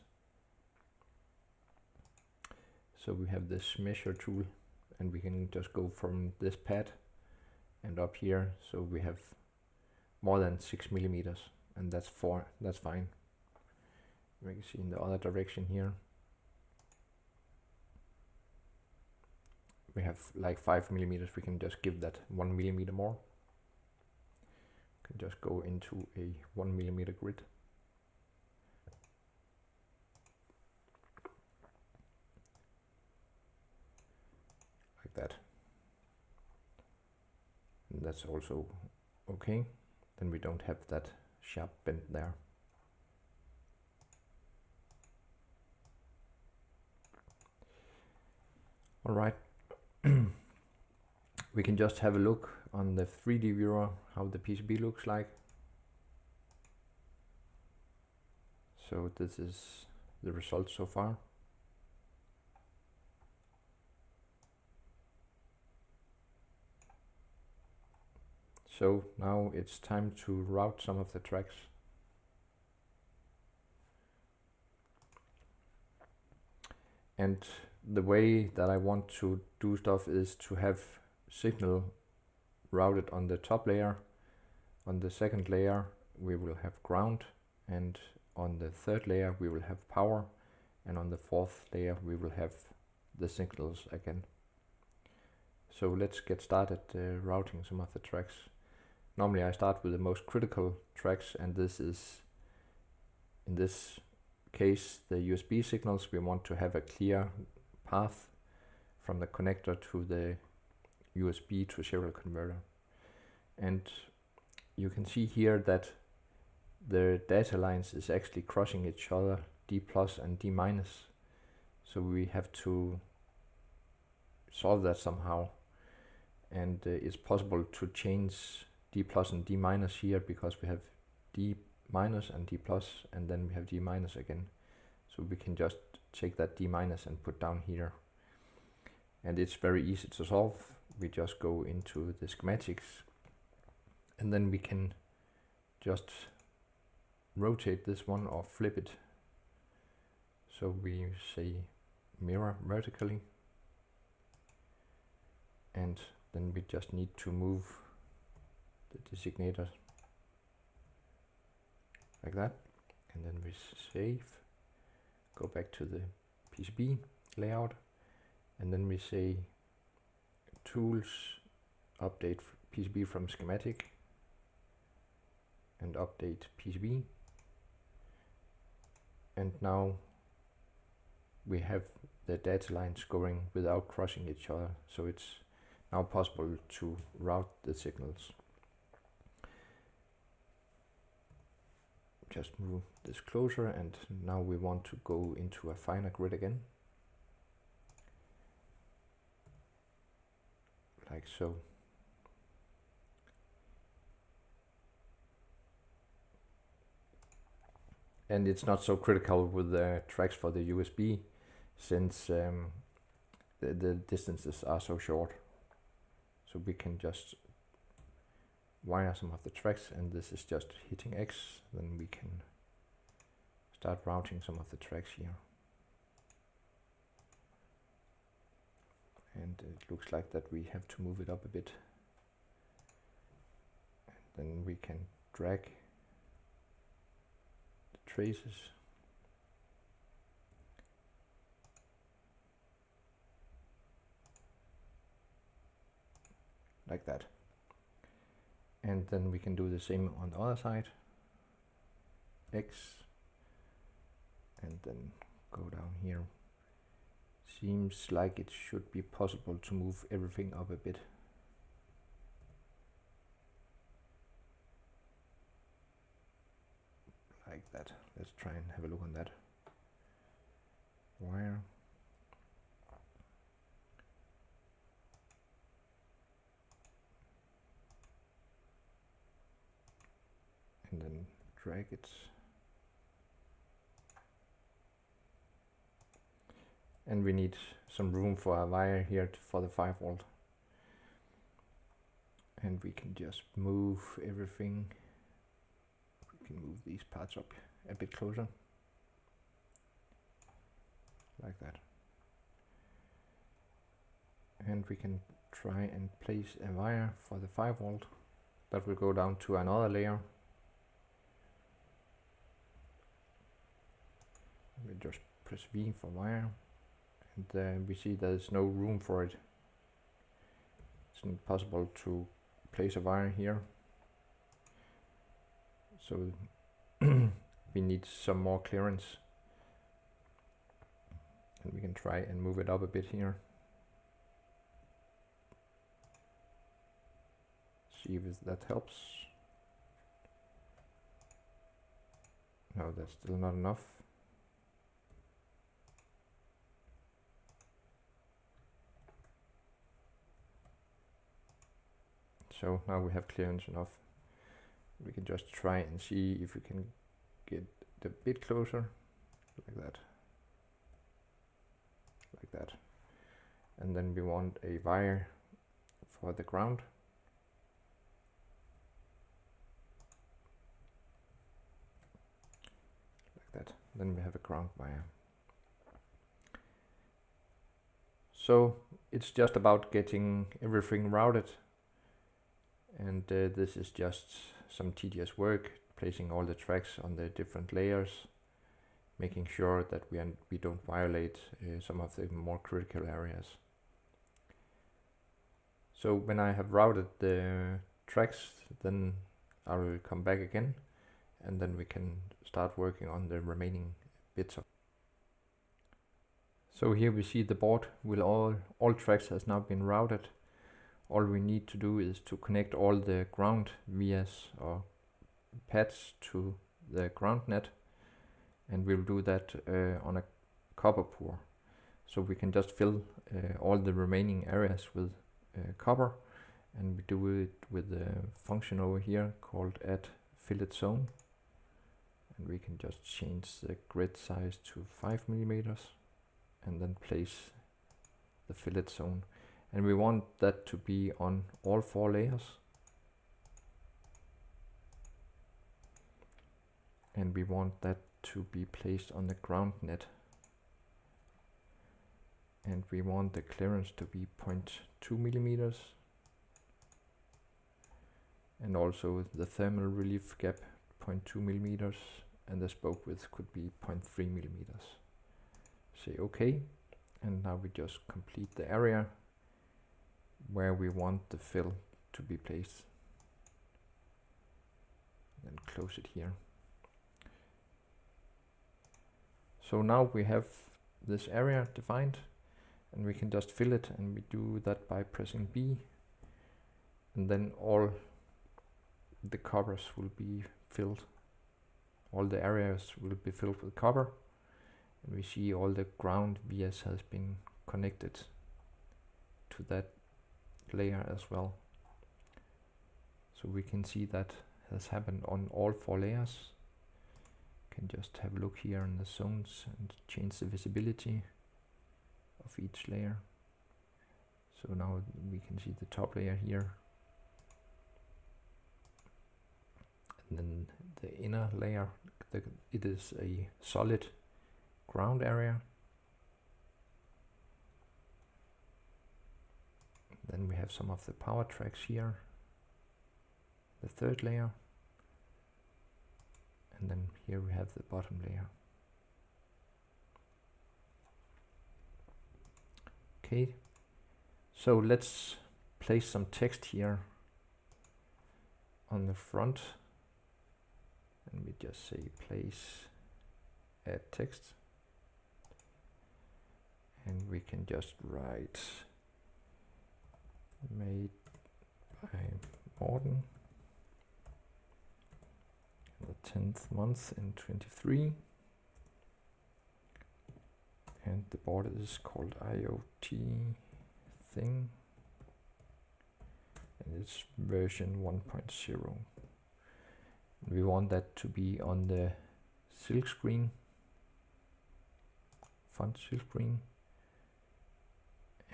So we have this measure tool, and we can just go from this pad and up here. So we have more than 6 millimeters, and that's fine. We can see in the other direction here. We have like 5 millimeters. We can just give that 1 millimeter more. We can just go into a 1 millimeter grid. Like that. And that's also okay. Then we don't have that sharp bend there. All right. We can just have a look on the 3D viewer how the PCB looks like. So this is the result so far. So now it's time to route some of the tracks. And the way that I want to do stuff is to have signal routed on the top layer. On the second layer we will have ground, and on the third layer we will have power, and on the fourth layer we will have the signals again. So let's get started routing some of the tracks. Normally I start with the most critical tracks, and this is, in this case, the USB signals. We want to have a clear path from the connector to the USB to serial converter. And you can see here that the data lines is actually crossing each other, D plus and D minus. So we have to solve that somehow. And it's possible to change D plus and D minus here, because we have D minus and D plus, and then we have D minus again. So we can just take that D minus and put down here. And it's very easy to solve. We just go into the schematics, and then we can just rotate this one or flip it. So we say mirror vertically, and then we just need to move the designator like that, and then we save, go back to the PCB layout, and then we say tools, update PCB from schematic, and update PCB. And now we have the data lines going without crossing each other, so it's now possible to route the signals. Just move this closer, and now we want to go into a finer grid again, like so. And it's not so critical with the tracks for the USB, since the distances are so short. So we can just wire some of the tracks, and this is just hitting X, then we can start routing some of the tracks here. And it looks like that we have to move it up a bit. And then we can drag the traces. Like that. And then we can do the same on the other side. X. And then go down here. Seems like it should be possible to move everything up a bit. Like that. Let's try and have a look on that. Wire. And then drag it. And we need some room for a wire here for the 5 volt. And we can just move everything. We can move these parts up a bit closer. Like that. And we can try and place a wire for the 5 volt. That will go down to another layer. We just press V for wire, and we see there's no room for it. It's not possible to place a wire here, so we need some more clearance, and we can try and move it up a bit here. See if that helps. No, that's still not enough. So now we have clearance enough. We can just try and see if we can get it a bit closer, like that. Like that. And then we want a wire for the ground. Like that. Then we have a ground wire. So it's just about getting everything routed. And this is just some tedious work, placing all the tracks on the different layers, making sure that we don't violate some of the more critical areas. So when I have routed the tracks, then I will come back again, and then we can start working on the remaining bits of. So here we see the board with all tracks has now been routed. All we need to do is to connect all the ground vias or pads to the ground net, and we'll do that on a copper pour. So we can just fill all the remaining areas with copper, and we do it with the function over here called add fillet zone, and we can just change the grid size to 5 millimeters and then place the fillet zone. And we want that to be on all 4 layers. And we want that to be placed on the ground net. And we want the clearance to be 0.2 millimeters. And also the thermal relief gap 0.2 millimeters. And the spoke width could be 0.3 millimeters. Say OK. And now we just complete the area where we want the fill to be placed. Then close it here. So now we have this area defined, and we can just fill it, and we do that by pressing B, and then all the coppers will be filled. All the areas will be filled with copper, and we see all the ground vias has been connected to that layer as well. So we can see that has happened on all 4 layers. Can just have a look here in the zones and change the visibility of each layer. So now we can see the top layer here. the inner layer. It is a solid ground area. Then we have some of the power tracks here, the third layer, and then here we have the bottom layer. Okay, so let's place some text here on the front, and we just say place add text, and we can just write made by Morten, the 10th month in 23, and the board is called iot-thing, and it's version 1.0. We want that to be on the silk screen, font silk screen,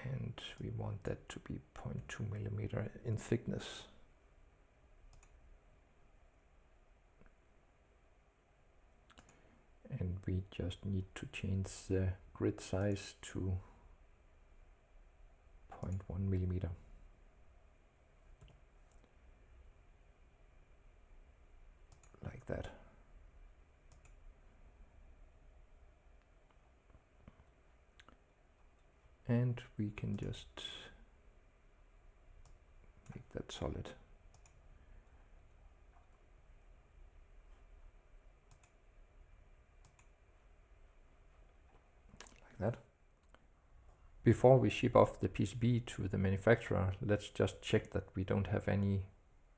and we want that to be 0.2 millimeter in thickness. And we just need to change the grid size to 0.1 millimeter. Like that. And we can just make that solid. Like that. Before we ship off the PCB to the manufacturer, let's just check that we don't have any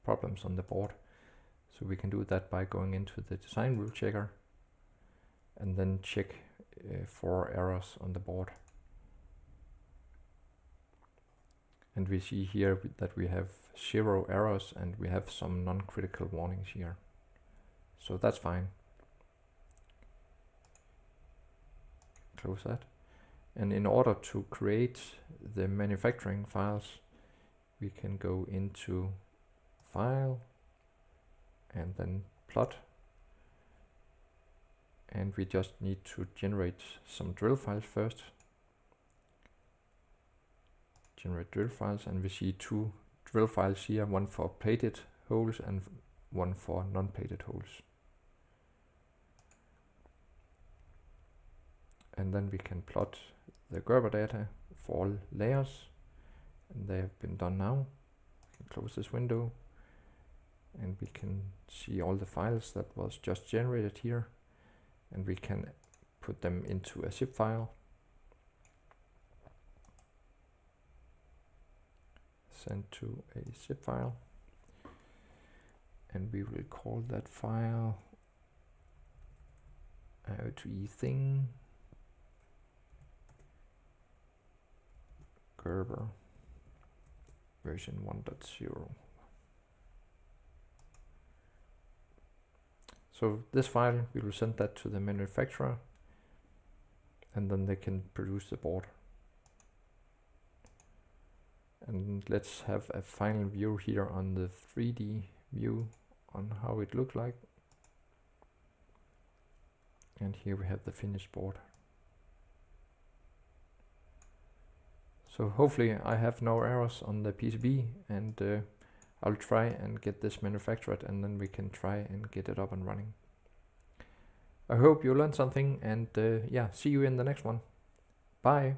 problems on the board. So we can do that by going into the design rule checker and then check for errors on the board. And we see here that we have 0 errors and we have some non-critical warnings here. So that's fine. Close that. And in order to create the manufacturing files, we can go into File and then Plot. And we just need to generate some drill files first. Generate drill files, and we see 2 drill files here, one for plated holes and one for non-plated holes. And then we can plot the Gerber data for all layers, and they have been done now. We can close this window, and we can see all the files that was just generated here, and we can put them into a zip file. Send to a zip file, and we will call that file iot-thing Gerber version 1.0. So this file, we will send that to the manufacturer, and then they can produce the board. And let's have a final view here on the 3D view on how it looked like. And here we have the finished board. So hopefully I have no errors on the PCB, and I'll try and get this manufactured, and then we can try and get it up and running. I hope you learned something, and yeah, see you in the next one. Bye.